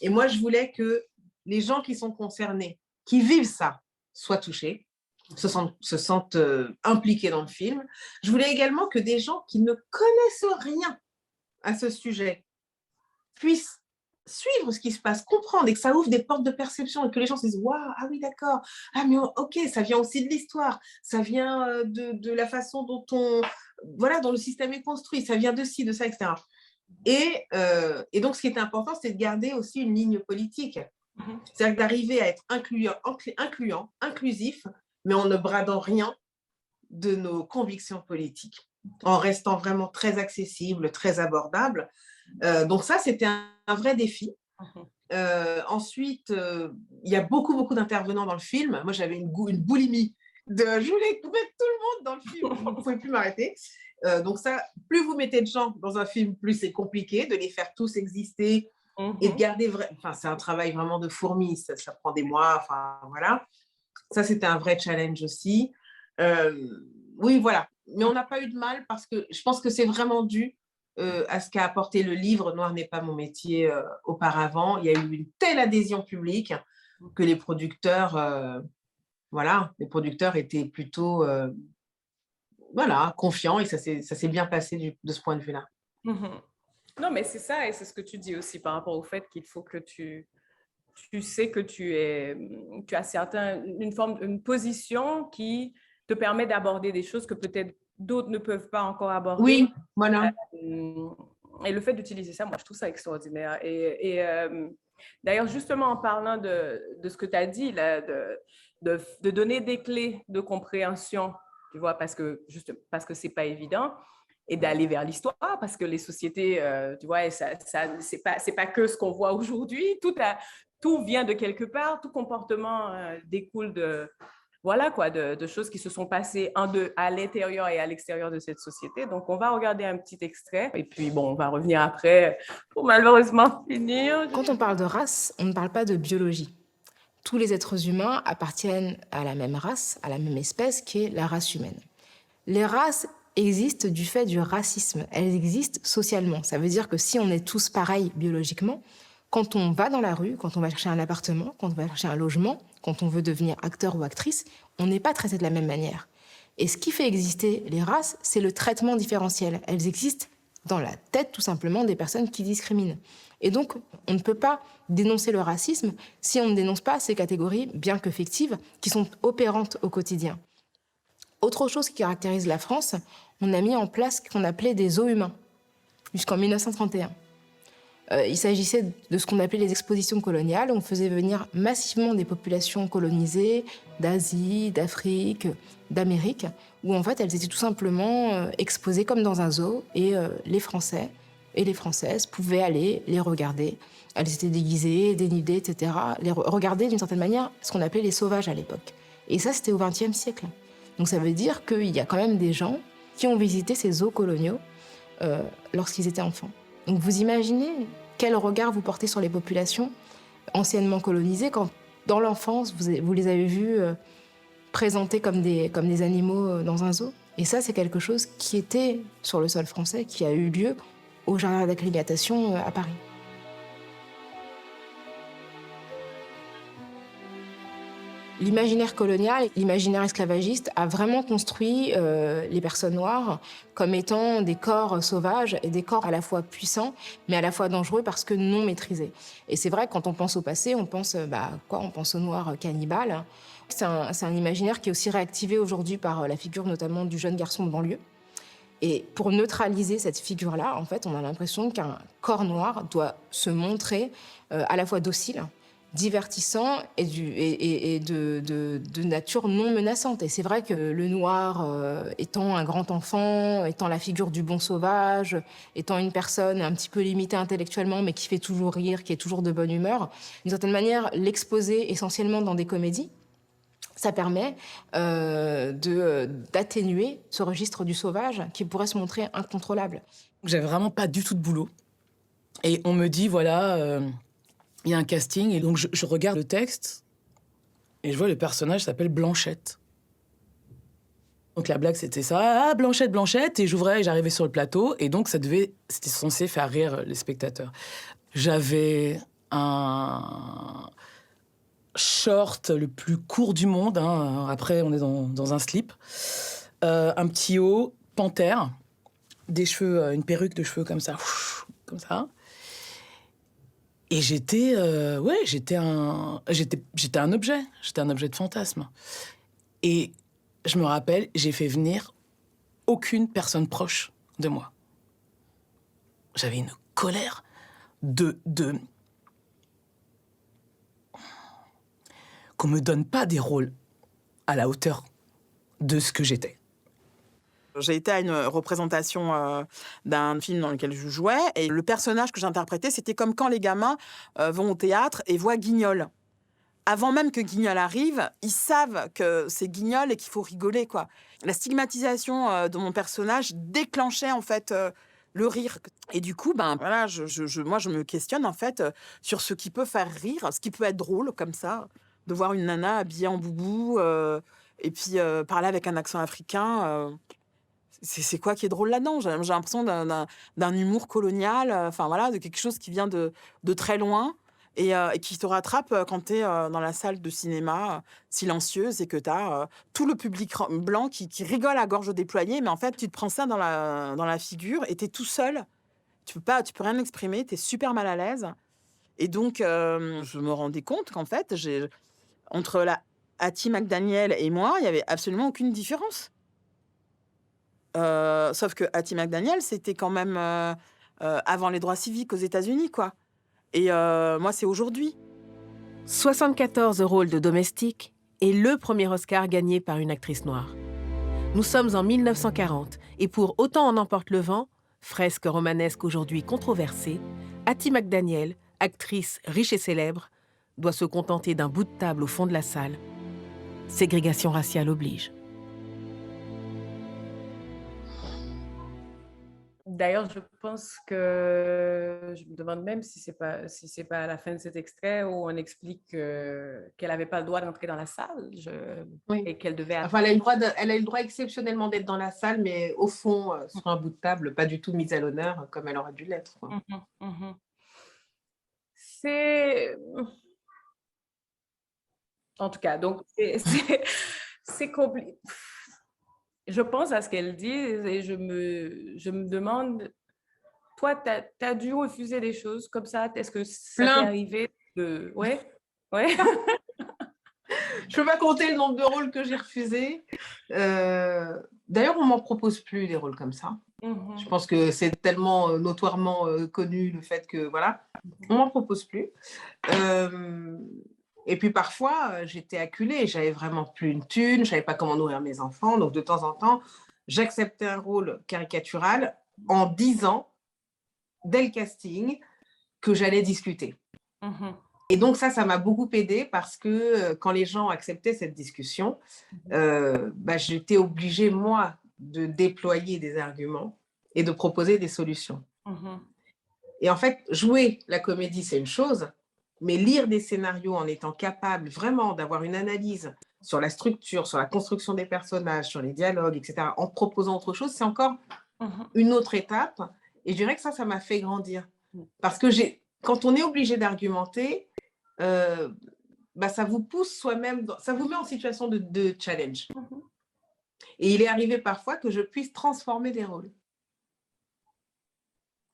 Et moi, je voulais que les gens qui sont concernés, qui vivent ça, soient touchés, se sentent impliqués dans le film. Je voulais également que des gens qui ne connaissent rien à ce sujet puissent suivre ce qui se passe, comprendre, et que ça ouvre des portes de perception, et que les gens se disent « Waouh, ah oui, d'accord, ah mais ok, ça vient aussi de l'histoire, ça vient de la façon dont dont le système est construit, ça vient de ci, de ça, etc. » Et donc, ce qui est important, c'est de garder aussi une ligne politique. C'est-à-dire d'arriver à être incluant, inclusif, mais en ne bradant rien de nos convictions politiques, en restant vraiment très accessible, très abordable. Donc ça, c'était un vrai défi. Ensuite, il y a beaucoup d'intervenants dans le film. Moi, j'avais une boulimie. Je voulais mettre tout le monde dans le film. Je ne pouvais plus m'arrêter. Donc ça, plus vous mettez de gens dans un film, plus c'est compliqué de les faire tous exister et de garder... Enfin, c'est un travail vraiment de fourmi. Ça prend des mois. Enfin, voilà. Ça, c'était un vrai challenge aussi. Oui, voilà. Mais on n'a pas eu de mal parce que je pense que c'est vraiment dû à ce qu'a apporté le livre « Noir n'est pas mon métier » auparavant. Il y a eu une telle adhésion publique que les producteurs, les producteurs étaient plutôt confiants, et ça s'est bien passé de ce point de vue-là. Non, mais c'est ça, et c'est ce que tu dis aussi par rapport au fait qu'il faut que tu sais que tu as une position qui te permet d'aborder des choses que peut-être d'autres ne peuvent pas encore aborder. Oui, voilà. Et le fait d'utiliser ça, moi, je trouve ça extraordinaire. Et d'ailleurs, justement, en parlant de ce que tu as dit, là, de donner des clés de compréhension, tu vois, parce que c'est pas évident, et d'aller vers l'histoire, parce que les sociétés, tu vois, c'est pas que ce qu'on voit aujourd'hui. Tout vient de quelque part, tout comportement découle de choses qui se sont passées à l'intérieur et à l'extérieur de cette société. Donc, on va regarder un petit extrait et puis, on va revenir après pour malheureusement finir. Quand on parle de race, on ne parle pas de biologie. Tous les êtres humains appartiennent à la même race, à la même espèce qui est la race humaine. Les races existent du fait du racisme. Elles existent socialement. Ça veut dire que si on est tous pareils biologiquement, quand on va dans la rue, quand on va chercher un appartement, quand on va chercher un logement, quand on veut devenir acteur ou actrice, on n'est pas traité de la même manière. Et ce qui fait exister les races, c'est le traitement différentiel. Elles existent dans la tête, tout simplement, des personnes qui discriminent. Et donc, on ne peut pas dénoncer le racisme si on ne dénonce pas ces catégories, bien que fictives, qui sont opérantes au quotidien. Autre chose qui caractérise la France, on a mis en place ce qu'on appelait des zoos humains, jusqu'en 1931. Il s'agissait de ce qu'on appelait les expositions coloniales. On faisait venir massivement des populations colonisées d'Asie, d'Afrique, d'Amérique, où en fait elles étaient tout simplement exposées comme dans un zoo, et les Français et les Françaises pouvaient aller les regarder. Elles étaient déguisées, dénudées, etc. Les regarder d'une certaine manière, ce qu'on appelait les sauvages à l'époque. Et ça, c'était au XXe siècle. Donc ça veut dire qu'il y a quand même des gens qui ont visité ces zoos coloniaux lorsqu'ils étaient enfants. Donc vous imaginez quel regard vous portez sur les populations anciennement colonisées quand, dans l'enfance, vous les avez vus présentés comme des animaux dans un zoo. Et ça, c'est quelque chose qui était sur le sol français, qui a eu lieu au jardin d'acclimatation à Paris. L'imaginaire colonial, l'imaginaire esclavagiste a vraiment construit les personnes noires comme étant des corps sauvages et des corps à la fois puissants, mais à la fois dangereux parce que non maîtrisés. Et c'est vrai que quand on pense au passé, on pense, on pense aux noirs cannibales. C'est un imaginaire qui est aussi réactivé aujourd'hui par la figure notamment du jeune garçon de banlieue. Et pour neutraliser cette figure-là, en fait, on a l'impression qu'un corps noir doit se montrer à la fois docile, divertissant et de nature non menaçante. Et c'est vrai que le noir, étant un grand enfant, étant la figure du bon sauvage, étant une personne un petit peu limitée intellectuellement, mais qui fait toujours rire, qui est toujours de bonne humeur, d'une certaine manière, l'exposer essentiellement dans des comédies, ça permet d'atténuer ce registre du sauvage qui pourrait se montrer incontrôlable. J'avais vraiment pas du tout de boulot. Et on me dit, voilà... il y a un casting, et donc je regarde le texte, Et je vois le personnage s'appelle Blanchette. Donc la blague, c'était ça, ah, Blanchette, Blanchette, et j'ouvrais et j'arrivais sur le plateau, et donc c'était censé faire rire les spectateurs. J'avais un short le plus court du monde, hein. Après on est dans un slip, un petit haut, panthère, des cheveux, une perruque de cheveux comme ça, comme ça. Et j'étais un objet de fantasme. Et je me rappelle, j'ai fait venir aucune personne proche de moi. J'avais une colère qu'on me donne pas des rôles à la hauteur de ce que j'étais. J'ai été à une représentation d'un film dans lequel je jouais, et le personnage que j'interprétais, c'était comme quand les gamins vont au théâtre et voient Guignol. Avant même que Guignol arrive, ils savent que c'est Guignol et qu'il faut rigoler, quoi. La stigmatisation de mon personnage déclenchait, en fait, le rire. Et du coup, ben, voilà, moi, je me questionne, en fait, sur ce qui peut faire rire, ce qui peut être drôle, comme ça, de voir une nana habillée en boubou et puis parler avec un accent africain. C'est quoi qui est drôle là-dedans? J'ai l'impression d'un humour colonial, enfin voilà, de quelque chose qui vient de très loin et qui te rattrape quand tu es dans la salle de cinéma silencieuse et que tu as tout le public blanc qui rigole à gorge déployée, mais en fait, tu te prends ça dans la figure et tu es tout seul. Tu peux rien exprimer, tu es super mal à l'aise. Et donc, je me rendais compte qu'en fait, entre Hattie McDaniel et moi, il n'y avait absolument aucune différence. Sauf que Hattie McDaniel, c'était quand même avant les droits civiques aux États-Unis, quoi. Et moi, c'est aujourd'hui. 74 rôles de domestique et le premier Oscar gagné par une actrice noire. Nous sommes en 1940 et pour Autant en emporte le vent, fresque romanesque aujourd'hui controversée, Hattie McDaniel, actrice riche et célèbre, doit se contenter d'un bout de table au fond de la salle. Ségrégation raciale oblige. D'ailleurs, je pense que je me demande même si c'est pas à la fin de cet extrait où on explique qu'elle n'avait pas le droit d'entrer dans la salle et qu'elle devait attendre. Enfin, elle a eu le droit exceptionnellement d'être dans la salle, mais au fond, sur un bout de table, pas du tout mise à l'honneur comme elle aurait dû l'être. C'est... En tout cas, donc c'est compliqué. Je pense à ce qu'elle dit et je me demande, toi, tu as dû refuser des choses comme ça? Est-ce que ça t'est arrivé de... Ouais. Je peux pas compter le nombre de rôles que j'ai refusés. D'ailleurs, on m'en propose plus des rôles comme ça. Je pense que c'est tellement notoirement connu le fait que, voilà, on m'en propose plus. Et puis parfois, j'étais acculée, j'avais vraiment plus une thune, je savais pas comment nourrir mes enfants, donc de temps en temps, j'acceptais un rôle caricatural en disant, dès le casting, que j'allais discuter. Et donc ça m'a beaucoup aidée parce que quand les gens acceptaient cette discussion, j'étais obligée, moi, de déployer des arguments et de proposer des solutions. Et en fait, jouer la comédie, c'est une chose, mais lire des scénarios en étant capable vraiment d'avoir une analyse sur la structure, sur la construction des personnages, sur les dialogues, etc., en proposant autre chose, c'est encore une autre étape. Et je dirais que ça m'a fait grandir. Parce que quand on est obligé d'argumenter, ça vous pousse soi-même, ça vous met en situation de challenge. Et il est arrivé parfois que je puisse transformer des rôles.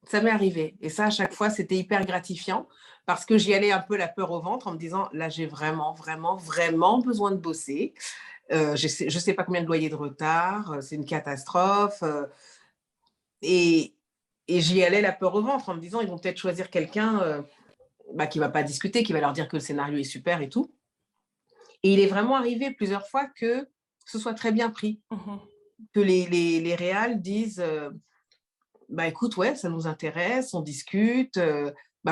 Ça m'est arrivé. Et ça, à chaque fois, c'était hyper gratifiant parce que j'y allais un peu la peur au ventre en me disant, là, j'ai vraiment, vraiment, vraiment besoin de bosser. Je ne sais pas combien de loyers de retard, c'est une catastrophe. Et j'y allais la peur au ventre en me disant, ils vont peut-être choisir quelqu'un qui ne va pas discuter, qui va leur dire que le scénario est super et tout. Et il est vraiment arrivé plusieurs fois que ce soit très bien pris. Que les réals disent... écoute, ouais, ça nous intéresse, on discute,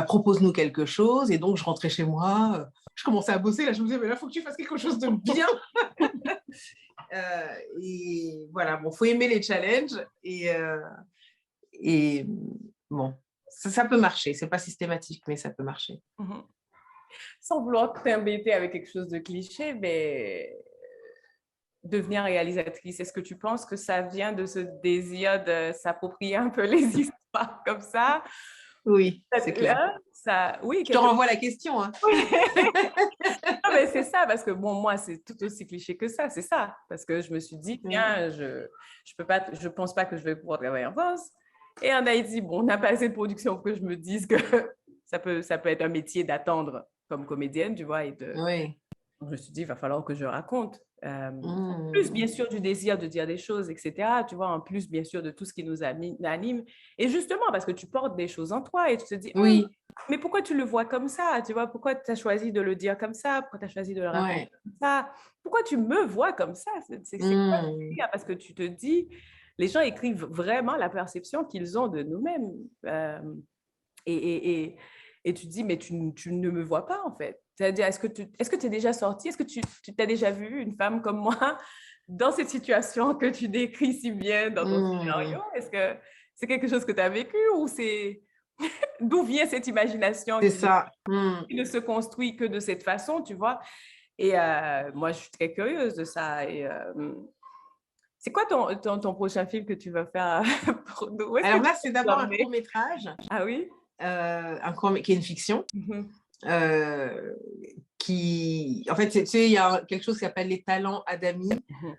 propose-nous quelque chose. Et donc, je rentrais chez moi, je commençais à bosser. Là, je me disais, mais là, il faut que tu fasses quelque chose de bien. Et voilà, bon, il faut aimer les challenges. Et bon, ça peut marcher. Ce n'est pas systématique, mais ça peut marcher. sans vouloir t'embêter avec quelque chose de cliché, mais devenir réalisatrice, est-ce que tu penses que ça vient de ce désir de s'approprier un peu les histoires comme ça? Oui, c'est clair. Oui, je te renvoie la question. Hein. Non, mais c'est ça, parce que bon, moi, c'est tout aussi cliché que ça, c'est ça. Parce que je me suis dit, tiens, je pense pas que je vais pouvoir travailler en France. Et en Haïti, bon, on n'a pas assez de production pour que je me dise que ça peut être un métier d'attendre comme comédienne, tu vois. Oui. Donc, je me suis dit, il va falloir que je raconte. En plus, bien sûr, du désir de dire des choses, etc. Tu vois, en plus, bien sûr, de tout ce qui nous anime. Et justement, parce que tu portes des choses en toi et tu te dis, oui. Mais pourquoi tu le vois comme ça? Tu vois, pourquoi tu as choisi de le dire comme ça? Pourquoi tu as choisi de le raconter comme ça? Pourquoi tu me vois comme ça? C'est quoi? Parce que tu te dis, les gens écrivent vraiment la perception qu'ils ont de nous-mêmes. Et tu te dis, mais tu ne me vois pas, en fait. C'est-à-dire, est-ce que tu es déjà sortie? Est-ce que tu t'as déjà vu une femme comme moi dans cette situation que tu décris si bien dans ton scénario? Est-ce que c'est quelque chose que tu as vécu ou c'est... D'où vient cette imagination qui ne se construit que de cette façon, tu vois? Et moi, je suis très curieuse de ça. Et, c'est quoi ton prochain film que tu vas faire pour nous? Alors là, c'est d'abord un court-métrage. Ah oui? Qui est une fiction. En fait, tu sais, il y a quelque chose qui s'appelle les talents Adami.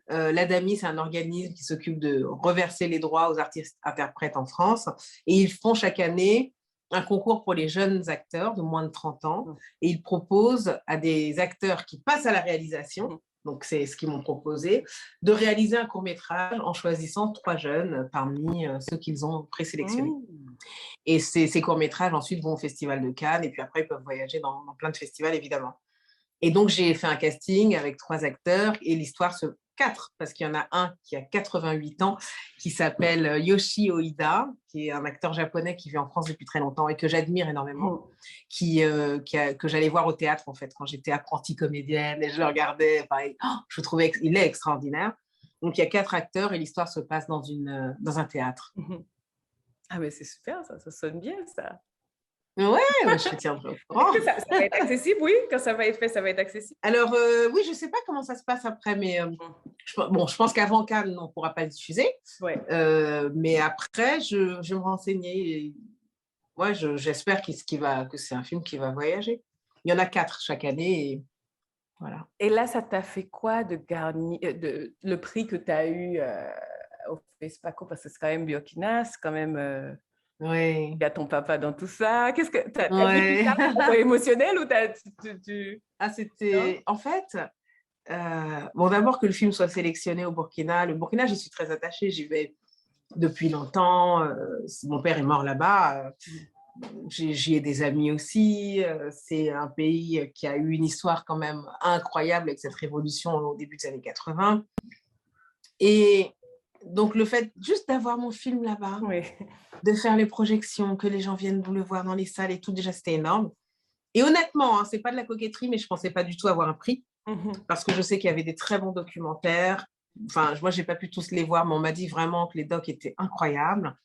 L'Adami, c'est un organisme qui s'occupe de reverser les droits aux artistes interprètes en France. Et ils font chaque année un concours pour les jeunes acteurs de moins de 30 ans. Et ils proposent à des acteurs qui passent à la réalisation, donc c'est ce qu'ils m'ont proposé, de réaliser un court-métrage en choisissant 3 jeunes parmi ceux qu'ils ont présélectionnés. Et ces courts-métrages ensuite vont au Festival de Cannes et puis après ils peuvent voyager dans plein de festivals évidemment. Et donc j'ai fait un casting avec 3 acteurs et l'histoire 4, parce qu'il y en a un qui a 88 ans, qui s'appelle Yoshi Oida, qui est un acteur japonais qui vit en France depuis très longtemps et que j'admire énormément, que j'allais voir au théâtre en fait quand j'étais apprentie comédienne et je le regardais, je trouvais qu'il est extraordinaire. Donc il y a 4 acteurs et l'histoire se passe dans un théâtre. Ah mais c'est super, ça sonne bien ça. Ouais, je te tiendrai au courant. Ça va être accessible, oui. Quand ça va être fait, ça va être accessible. Alors, oui, je ne sais pas comment ça se passe après, mais je pense qu'avant Cannes, on ne pourra pas le diffuser. Ouais. Mais après, je vais me renseigner. Ouais, j'espère que c'est un film qui va voyager. Il y en a 4 chaque année. Et voilà. Et là, ça t'a fait quoi de gagner le prix que tu as eu au FESPACO? Parce que c'est quand même Burkina, c'est quand même... Oui. Il y a ton papa dans tout ça. Qu'est-ce que tu as été émotionnel ou Ah, c'était... En fait, d'abord que le film soit sélectionné au Burkina. Le Burkina, j'y suis très attachée. J'y vais depuis longtemps. Mon père est mort là-bas. J'y ai des amis aussi. C'est un pays qui a eu une histoire quand même incroyable avec cette révolution au début des années 80. Et donc, le fait juste d'avoir mon film là-bas, de faire les projections, que les gens viennent le voir dans les salles et tout, déjà, c'était énorme. Et honnêtement, ce n'est pas de la coquetterie, mais je ne pensais pas du tout avoir un prix parce que je sais qu'il y avait des très bons documentaires. Enfin, moi, je n'ai pas pu tous les voir, mais on m'a dit vraiment que les docs étaient incroyables.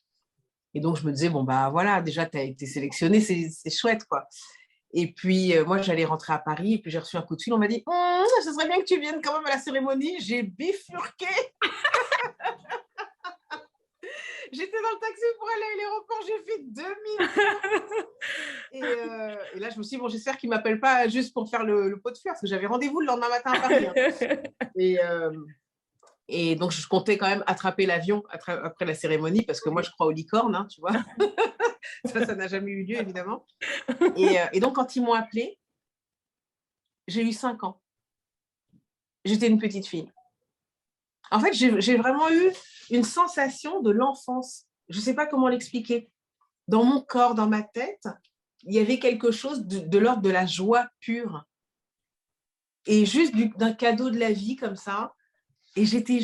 Et donc, je me disais, bon, bah voilà, déjà, tu as été sélectionné, c'est chouette, quoi. Et puis, moi, j'allais rentrer à Paris et puis j'ai reçu un coup de fil. On m'a dit, ce serait bien que tu viennes quand même à la cérémonie. J'ai bifurqué. J'étais dans le taxi pour aller à l'aéroport, j'ai fait 2000. Et là, je me suis dit, bon, j'espère qu'il ne m'appelle pas juste pour faire le pot de fer, parce que j'avais rendez-vous le lendemain matin à Paris. Et donc, je comptais quand même attraper l'avion après la cérémonie, parce que moi, je crois aux licornes, hein, tu vois. Ça n'a jamais eu lieu, évidemment. Et donc, quand ils m'ont appelée, j'ai eu 5 ans. J'étais une petite fille. En fait, j'ai vraiment eu une sensation de l'enfance. Je ne sais pas comment l'expliquer. Dans mon corps, dans ma tête, il y avait quelque chose de l'ordre de la joie pure. Et juste d'un cadeau de la vie comme ça. Et j'étais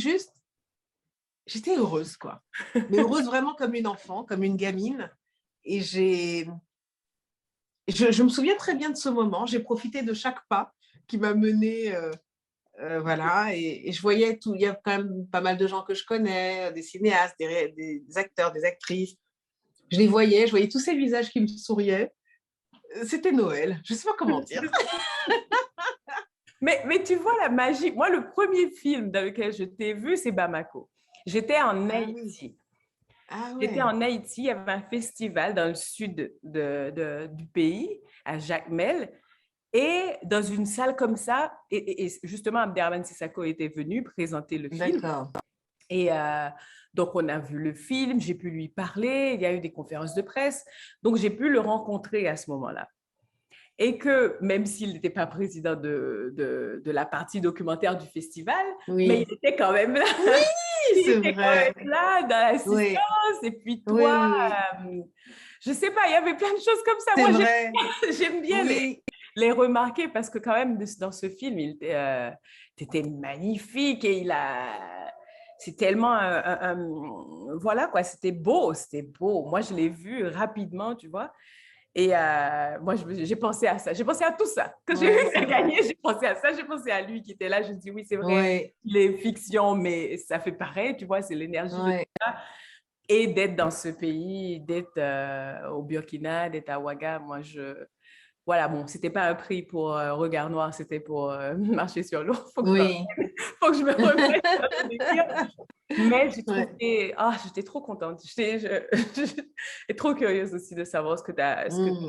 heureuse, quoi. Mais heureuse vraiment comme une enfant, comme une gamine. Et je me souviens très bien de ce moment. J'ai profité de chaque pas qui m'a menée... voilà, et je voyais tout. Il y a quand même pas mal de gens que je connais, des cinéastes, des acteurs, des actrices. Je voyais tous ces visages qui me souriaient. c'était Noël. Je ne sais pas comment dire. Mais tu vois la magie. Moi, le premier film dans lequel je t'ai vu, c'est Bamako. J'étais en Haïti. Ah ouais. J'étais en Haïti, il y avait un festival dans le sud du pays, à Jacmel, et dans une salle comme ça, et justement, Abderrahmane Sissako était venu présenter le film. D'accord. Et donc, on a vu le film, j'ai pu lui parler, il y a eu des conférences de presse, donc j'ai pu le rencontrer à ce moment-là. Et que même s'il n'était pas président de la partie documentaire du festival, mais il était quand même là. Oui, c'est vrai. Quand même là, dans l'assistance. Et puis toi, je ne sais pas, il y avait plein de choses comme ça. Moi, j'aime bien les remarquer parce que quand même, dans ce film, tu étais magnifique et c'est tellement voilà quoi, c'était beau. Moi, je l'ai vu rapidement, tu vois. Et moi, j'ai pensé à ça. J'ai pensé à tout ça. Quand j'ai vu qu'il a gagné, j'ai pensé à ça. J'ai pensé à lui qui était là. Je me dis, oui, c'est vrai, il est fiction, mais ça fait pareil, tu vois, c'est l'énergie de tout ça. Et d'être dans ce pays, d'être au Burkina, d'être à Ouaga, moi, voilà, bon, c'était pas un prix pour Regard Noir, c'était pour marcher sur l'eau. Faut que je me remette sur le délire. Mais j'ai trouvé... j'étais trop contente. J'étais trop curieuse aussi de savoir ce que tu as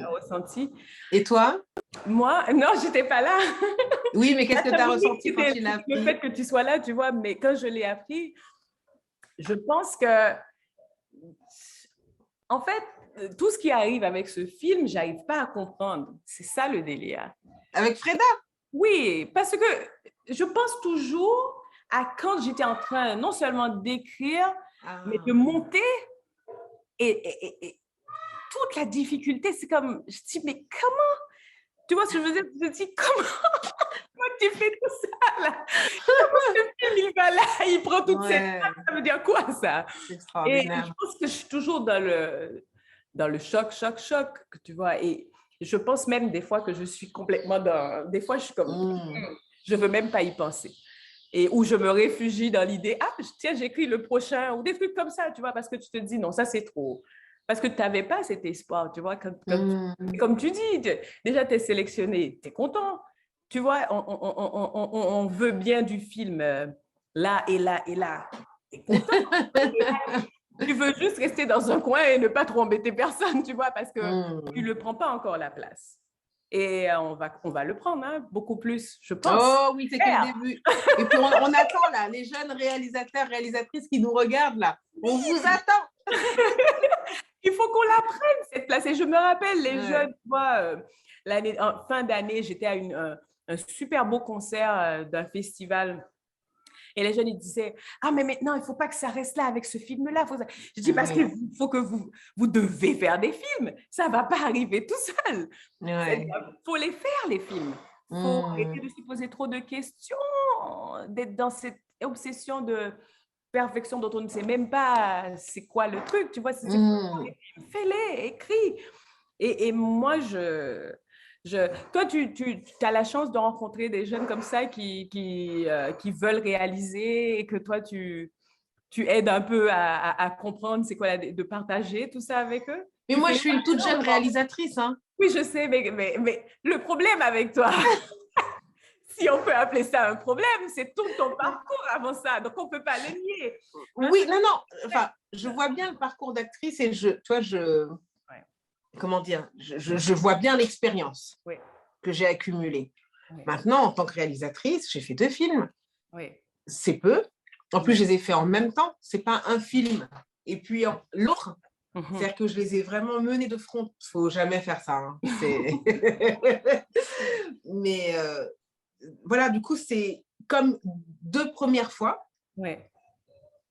ressenti. Et toi? Moi, non, j'étais pas là. Oui, mais qu'est-ce que tu as ressenti quand tu l'as appris? Le fait que tu sois là, tu vois, mais quand je l'ai appris, je pense que... En fait, tout ce qui arrive avec ce film, j'arrive pas à comprendre. C'est ça le délire. Avec Freda? Oui, parce que je pense toujours à quand j'étais en train non seulement d'écrire, mais de monter et toute la difficulté, c'est comme, je dis, mais comment? Tu vois ce que je veux dire? Je dis, comment tu fais tout ça là? Comment ce film, il va là, il prend toute cette place, ça veut dire quoi ça? C'est extraordinaire. Et je pense que je suis toujours dans le choc, tu vois. Et je pense même des fois que je suis complètement dans... Des fois, je suis comme... Je veux même pas y penser. Et où je me réfugie dans l'idée, tiens, j'écris le prochain, ou des trucs comme ça, tu vois, parce que tu te dis, non, ça, c'est trop. Parce que tu n'avais pas cet espoir, tu vois. Comme tu dis, déjà, tu es sélectionné, tu es content. Tu vois, on veut bien du film là et là et là. Tu es content. Tu veux juste rester dans un coin et ne pas trop embêter personne, tu vois, parce que tu ne le prends pas encore la place. Et on va le prendre, hein, beaucoup plus, je pense. Oh oui, c'est que le début. Et puis on attend là, les jeunes réalisateurs, réalisatrices qui nous regardent là. On vous attend. Il faut qu'on la prenne, cette place. Et je me rappelle, les jeunes, tu vois, en fin d'année, j'étais à un super beau concert d'un festival. Et les jeunes, ils disaient, mais maintenant, il ne faut pas que ça reste là avec ce film-là. Je dis, parce qu'il faut que vous devez faire des films. Ça ne va pas arriver tout seul. Il faut les faire, les films. Il faut arrêter de se poser trop de questions, d'être dans cette obsession de perfection dont on ne sait même pas c'est quoi le truc. Tu vois, fais-les, écris. Et moi, toi, tu as la chance de rencontrer des jeunes comme ça qui veulent réaliser et que toi, tu aides un peu à comprendre c'est quoi, de partager tout ça avec eux. Mais moi, je suis une toute jeune réalisatrice. Hein. Oui, je sais, mais le problème avec toi, si on peut appeler ça un problème, c'est tout ton parcours avant ça. Donc, on ne peut pas le nier. Oui, non. Enfin, je vois bien le parcours d'actrice et comment dire, je vois bien l'expérience que j'ai accumulée. Maintenant, en tant que réalisatrice, j'ai fait 2 films. C'est peu. En plus, je les ai faits en même temps. Ce n'est pas un film et puis l'autre. C'est-à-dire que je les ai vraiment menés de front. Il ne faut jamais faire ça. Hein. Mais voilà, du coup, c'est comme 2 premières fois.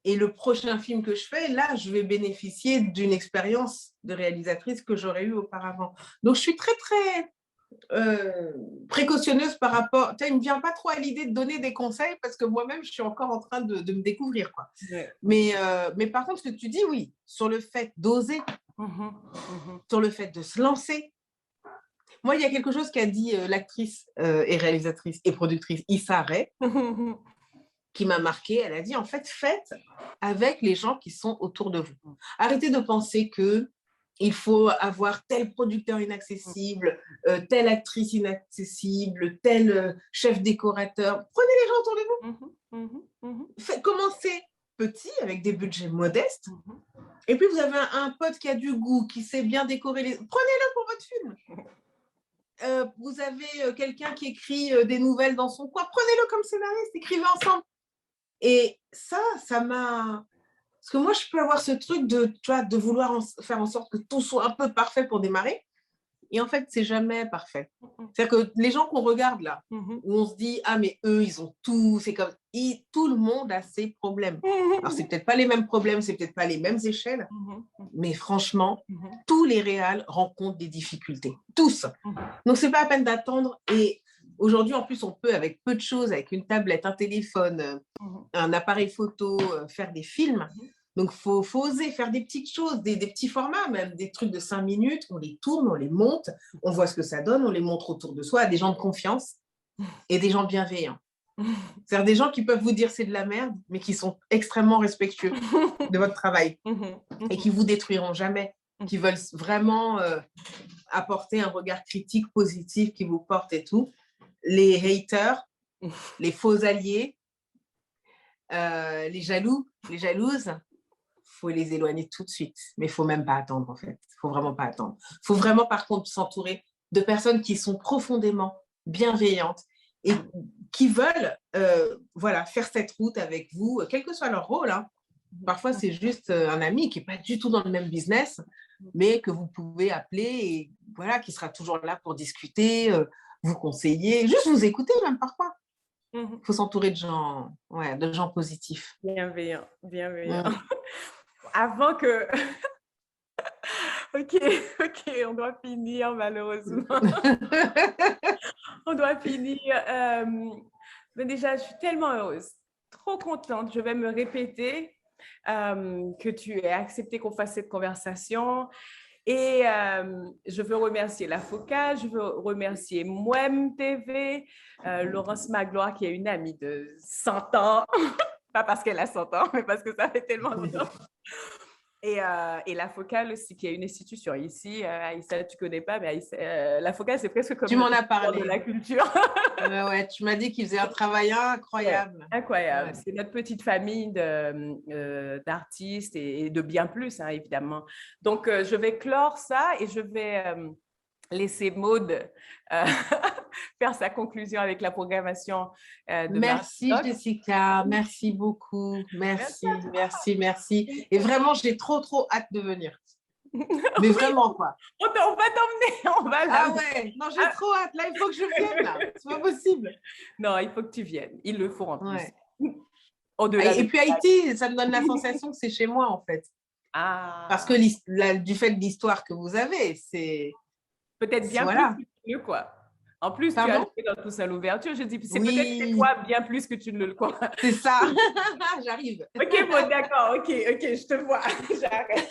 Et le prochain film que je fais, là, je vais bénéficier d'une expérience de réalisatrice que j'aurais eue auparavant. Donc, je suis très, très précautionneuse par rapport... Il ne me vient pas trop à l'idée de donner des conseils parce que moi-même, je suis encore en train de me découvrir. Quoi. Mais par contre, ce que tu dis, oui, sur le fait d'oser, sur le fait de se lancer. Moi, il y a quelque chose qu'a dit l'actrice et réalisatrice et productrice Issa Rae, qui m'a marquée. Elle a dit, en fait, faites avec les gens qui sont autour de vous. Arrêtez de penser que il faut avoir tel producteur inaccessible, telle actrice inaccessible, tel chef décorateur. Prenez les gens autour de vous. Commencez petit, avec des budgets modestes. Et puis, vous avez un pote qui a du goût, qui sait bien décorer les... Prenez-le pour votre film. Vous avez quelqu'un qui écrit des nouvelles dans son coin. Prenez-le comme scénariste, écrivez ensemble. Et ça m'a... Parce que moi, je peux avoir ce truc de vouloir faire en sorte que tout soit un peu parfait pour démarrer. Et en fait, c'est jamais parfait. C'est-à-dire que les gens qu'on regarde là, où on se dit, ah, mais eux, ils ont tout, c'est comme... tout le monde a ses problèmes. Alors, c'est peut-être pas les mêmes problèmes, c'est peut-être pas les mêmes échelles, mais franchement, tous les réals rencontrent des difficultés. Tous. Donc, c'est pas la peine d'attendre. Et aujourd'hui, en plus, on peut, avec peu de choses, avec une tablette, un téléphone, un appareil photo, faire des films. Donc, il faut oser faire des petites choses, des petits formats, même des trucs de 5 minutes. On les tourne, on les monte, on voit ce que ça donne, on les montre autour de soi à des gens de confiance et des gens bienveillants. C'est-à-dire des gens qui peuvent vous dire c'est de la merde, mais qui sont extrêmement respectueux de votre travail et qui ne vous détruiront jamais, qui veulent vraiment apporter un regard critique, positif, qui vous porte et tout. Les haters, les faux alliés, les jaloux, les jalouses, il faut les éloigner tout de suite. Mais il ne faut même pas attendre, en fait. Il ne faut vraiment pas attendre. Il faut vraiment, par contre, s'entourer de personnes qui sont profondément bienveillantes et qui veulent faire cette route avec vous, quel que soit leur rôle. Hein. Parfois, c'est juste un ami qui n'est pas du tout dans le même business, mais que vous pouvez appeler et qui sera toujours là pour discuter, vous conseiller, juste vous écouter même parfois. Il faut s'entourer de gens positifs. Bienveillants. Avant que... Ok, on doit finir malheureusement. On doit finir. Mais déjà, je suis tellement heureuse, trop contente. Je vais me répéter que tu aies accepté qu'on fasse cette conversation. Et je veux remercier La Focale, je veux remercier Mouem TV, Laurence Magloire qui est une amie de 100 ans. Pas parce qu'elle a 100 ans, mais parce que ça fait tellement longtemps. Et La Focale aussi, qui est une institution ici. Aïssa, tu ne connais pas, mais La Focale, c'est presque comme... Tu m'en as parlé. De la culture. Ouais, tu m'as dit qu'ils faisaient un travail incroyable. Ouais, incroyable. Ouais. C'est notre petite famille d'artistes et de bien plus, hein, évidemment. Donc, je vais clore ça et je vais... laisser Maude faire sa conclusion avec la programmation de Merci Jessica, merci beaucoup, merci. Et vraiment, j'ai trop hâte de venir. Mais vraiment, quoi. On va t'emmener, on va là. Ah ouais, non, j'ai trop hâte. Là, il faut que je vienne, là. C'est pas possible. Non, il faut que tu viennes. Il le faut en plus. Ouais. Et puis Haïti, ça me donne la sensation que c'est chez moi, en fait. Ah. Parce que du fait de l'histoire que vous avez, c'est... Peut-être bien plus que tu le quoi. En plus, tu as joué dans tout ça l'ouverture. Je dis, c'est peut-être chez toi bien plus que tu ne le crois. C'est ça. J'arrive. Ok, bon, d'accord. Ok, je te vois. J'arrête.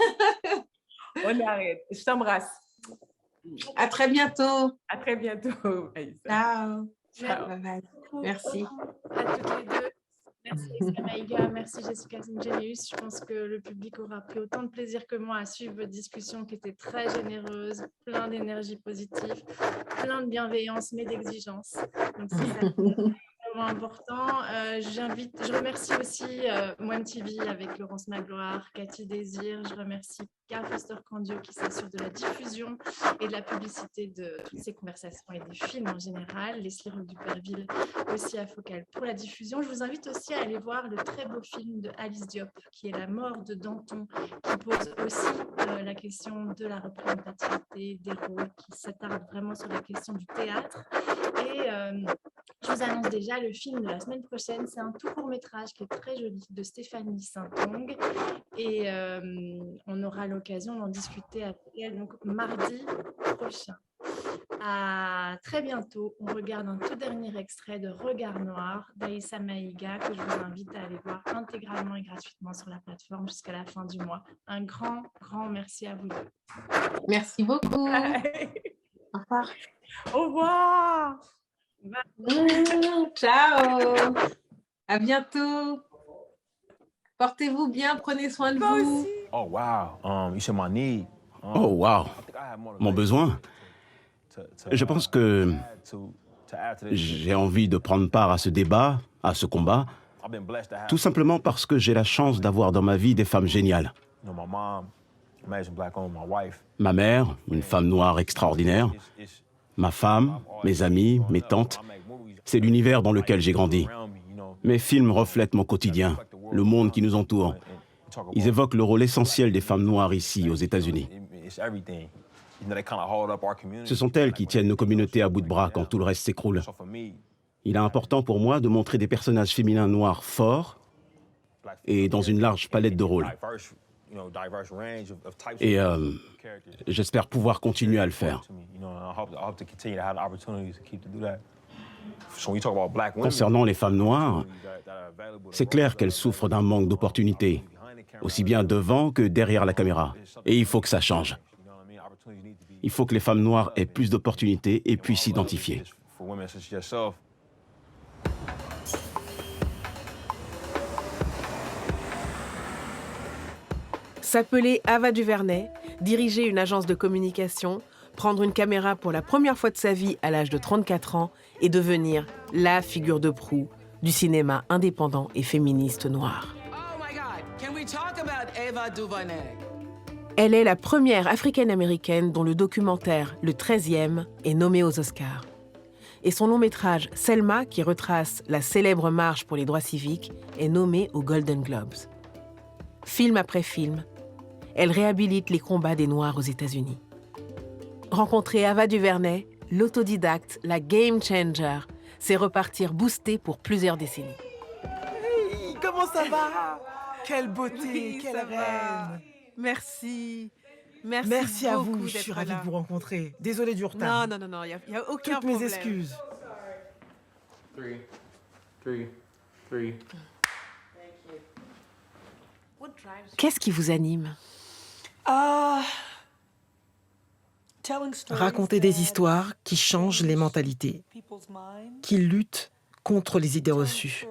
On arrête. Je t'embrasse. À très bientôt. À très bientôt. Ciao. Ciao. Merci. À toutes les deux. Merci Aïssa Maïga, merci Jessica Singenius. Je pense que le public aura pris autant de plaisir que moi à suivre votre discussion qui était très généreuse, plein d'énergie positive, plein de bienveillance mais d'exigence. Donc c'est ça vraiment important. Je remercie aussi Moine TV avec Laurence Magloire, Cathy Désir. Je remercie Carl Foster-Candio qui s'assure de la diffusion et de la publicité de ces conversations et des films en général. Leslie Roque-Duperville aussi à Focale pour la diffusion. Je vous invite aussi à aller voir le très beau film de Alice Diop qui est La mort de Danton, qui pose aussi la question de la représentativité des rôles, qui s'attarde vraiment sur la question du théâtre. Et je vous annonce déjà le film de la semaine prochaine. C'est un tout court-métrage qui est très joli de Stéphanie Saint-Onge. Et on aura l'occasion d'en discuter avec elle donc mardi prochain. À très bientôt. On regarde un tout dernier extrait de Regard Noir d'Aïssa Maïga que je vous invite à aller voir intégralement et gratuitement sur la plateforme jusqu'à la fin du mois. Un grand merci à vous deux. Merci beaucoup. Au revoir. Au revoir. Ciao. À bientôt. Portez-vous bien, prenez soin de vous. Oh, wow. You said my knee. Oh, wow. Mon besoin? Je pense que j'ai envie de prendre part à ce débat, à ce combat, tout simplement parce que j'ai la chance d'avoir dans ma vie des femmes géniales. Ma mère, une femme noire extraordinaire. Ma femme, mes amis, mes tantes. C'est l'univers dans lequel j'ai grandi. Mes films reflètent mon quotidien, le monde qui nous entoure. Ils évoquent le rôle essentiel des femmes noires ici, aux États-Unis. Ce sont elles qui tiennent nos communautés à bout de bras quand tout le reste s'écroule. Il est important pour moi de montrer des personnages féminins noirs forts et dans une large palette de rôles. Et j'espère pouvoir continuer à le faire. Concernant les femmes noires, c'est clair qu'elles souffrent d'un manque d'opportunités, aussi bien devant que derrière la caméra. Et il faut que ça change. Il faut que les femmes noires aient plus d'opportunités et puissent s'identifier. S'appeler Ava DuVernay, diriger une agence de communication, prendre une caméra pour la première fois de sa vie à l'âge de 34 ans et devenir la figure de proue du cinéma indépendant et féministe noir. Elle est la première africaine-américaine dont le documentaire Le 13e est nommé aux Oscars. Et son long-métrage Selma, qui retrace la célèbre marche pour les droits civiques, est nommé aux Golden Globes. Film après film, elle réhabilite les combats des Noirs aux États-Unis. Rencontrer Ava DuVernay, l'autodidacte, la game changer, c'est repartir boosté pour plusieurs décennies. Hey, comment ça va? Quelle beauté, quelle reine. Merci. Merci à vous, je suis ravie de vous rencontrer. Désolée du retard. Non, il n'y a aucun Toutes problème. mes excuses. Qu'est-ce qui vous anime? Raconter des histoires qui changent les mentalités, qui luttent contre les idées reçues,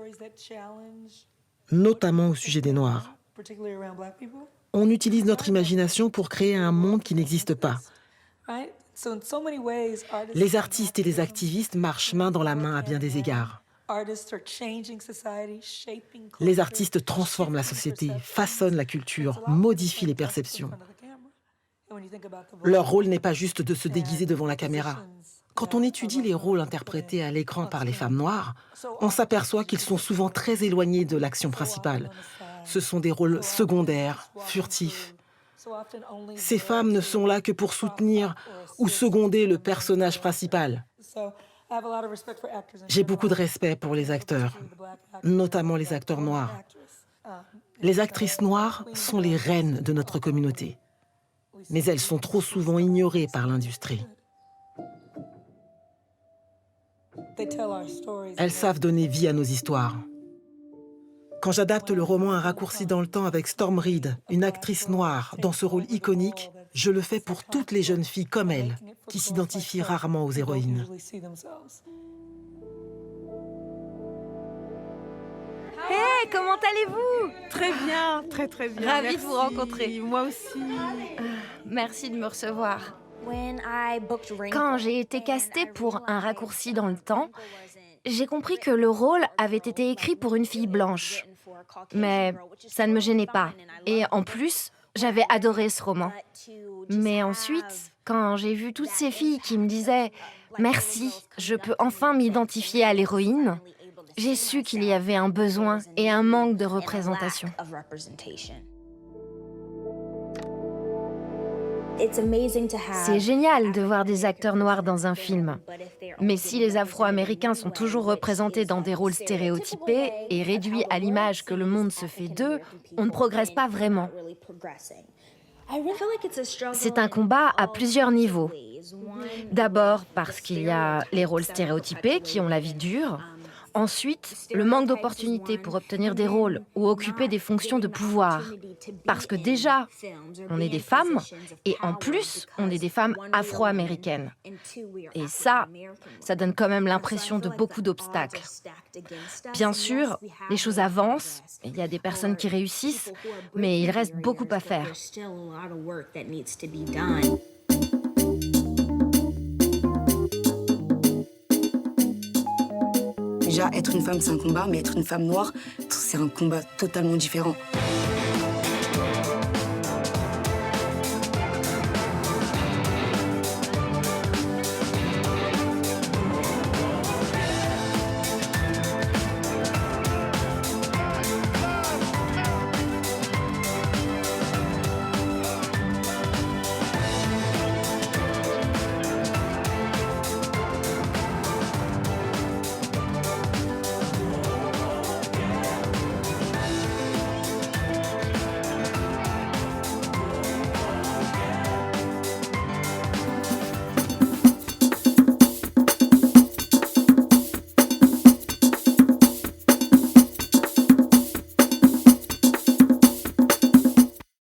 notamment au sujet des Noirs. On utilise notre imagination pour créer un monde qui n'existe pas. Les artistes et les activistes marchent main dans la main à bien des égards. Les artistes transforment la société, façonnent la culture, modifient les perceptions. Leur rôle n'est pas juste de se déguiser devant la caméra. Quand on étudie les rôles interprétés à l'écran par les femmes noires, on s'aperçoit qu'ils sont souvent très éloignés de l'action principale. Ce sont des rôles secondaires, furtifs. Ces femmes ne sont là que pour soutenir ou seconder le personnage principal. J'ai beaucoup de respect pour les acteurs, notamment les acteurs noirs. Les actrices noires sont les reines de notre communauté, mais elles sont trop souvent ignorées par l'industrie. Elles savent donner vie à nos histoires. Quand j'adapte le roman Un raccourci dans le temps avec Storm Reid, une actrice noire, dans ce rôle iconique, je le fais pour toutes les jeunes filles comme elle, qui s'identifient rarement aux héroïnes. Hey, comment allez-vous? Très bien, très bien. Ravie de vous rencontrer. Moi aussi. Merci de me recevoir. Quand j'ai été castée pour Un raccourci dans le temps, j'ai compris que le rôle avait été écrit pour une fille blanche. Mais ça ne me gênait pas. Et en plus, j'avais adoré ce roman. Mais ensuite, quand j'ai vu toutes ces filles qui me disaient « Merci, je peux enfin m'identifier à l'héroïne », j'ai su qu'il y avait un besoin et un manque de représentation. C'est génial de voir des acteurs noirs dans un film. Mais si les Afro-Américains sont toujours représentés dans des rôles stéréotypés et réduits à l'image que le monde se fait d'eux, on ne progresse pas vraiment. C'est un combat à plusieurs niveaux. D'abord parce qu'il y a les rôles stéréotypés qui ont la vie dure. Ensuite, le manque d'opportunités pour obtenir des rôles ou occuper des fonctions de pouvoir. Parce que déjà, on est des femmes et en plus, on est des femmes afro-américaines. Et ça donne quand même l'impression de beaucoup d'obstacles. Bien sûr, les choses avancent, il y a des personnes qui réussissent, mais il reste beaucoup à faire. Déjà, être une femme, c'est un combat, mais être une femme noire, c'est un combat totalement différent.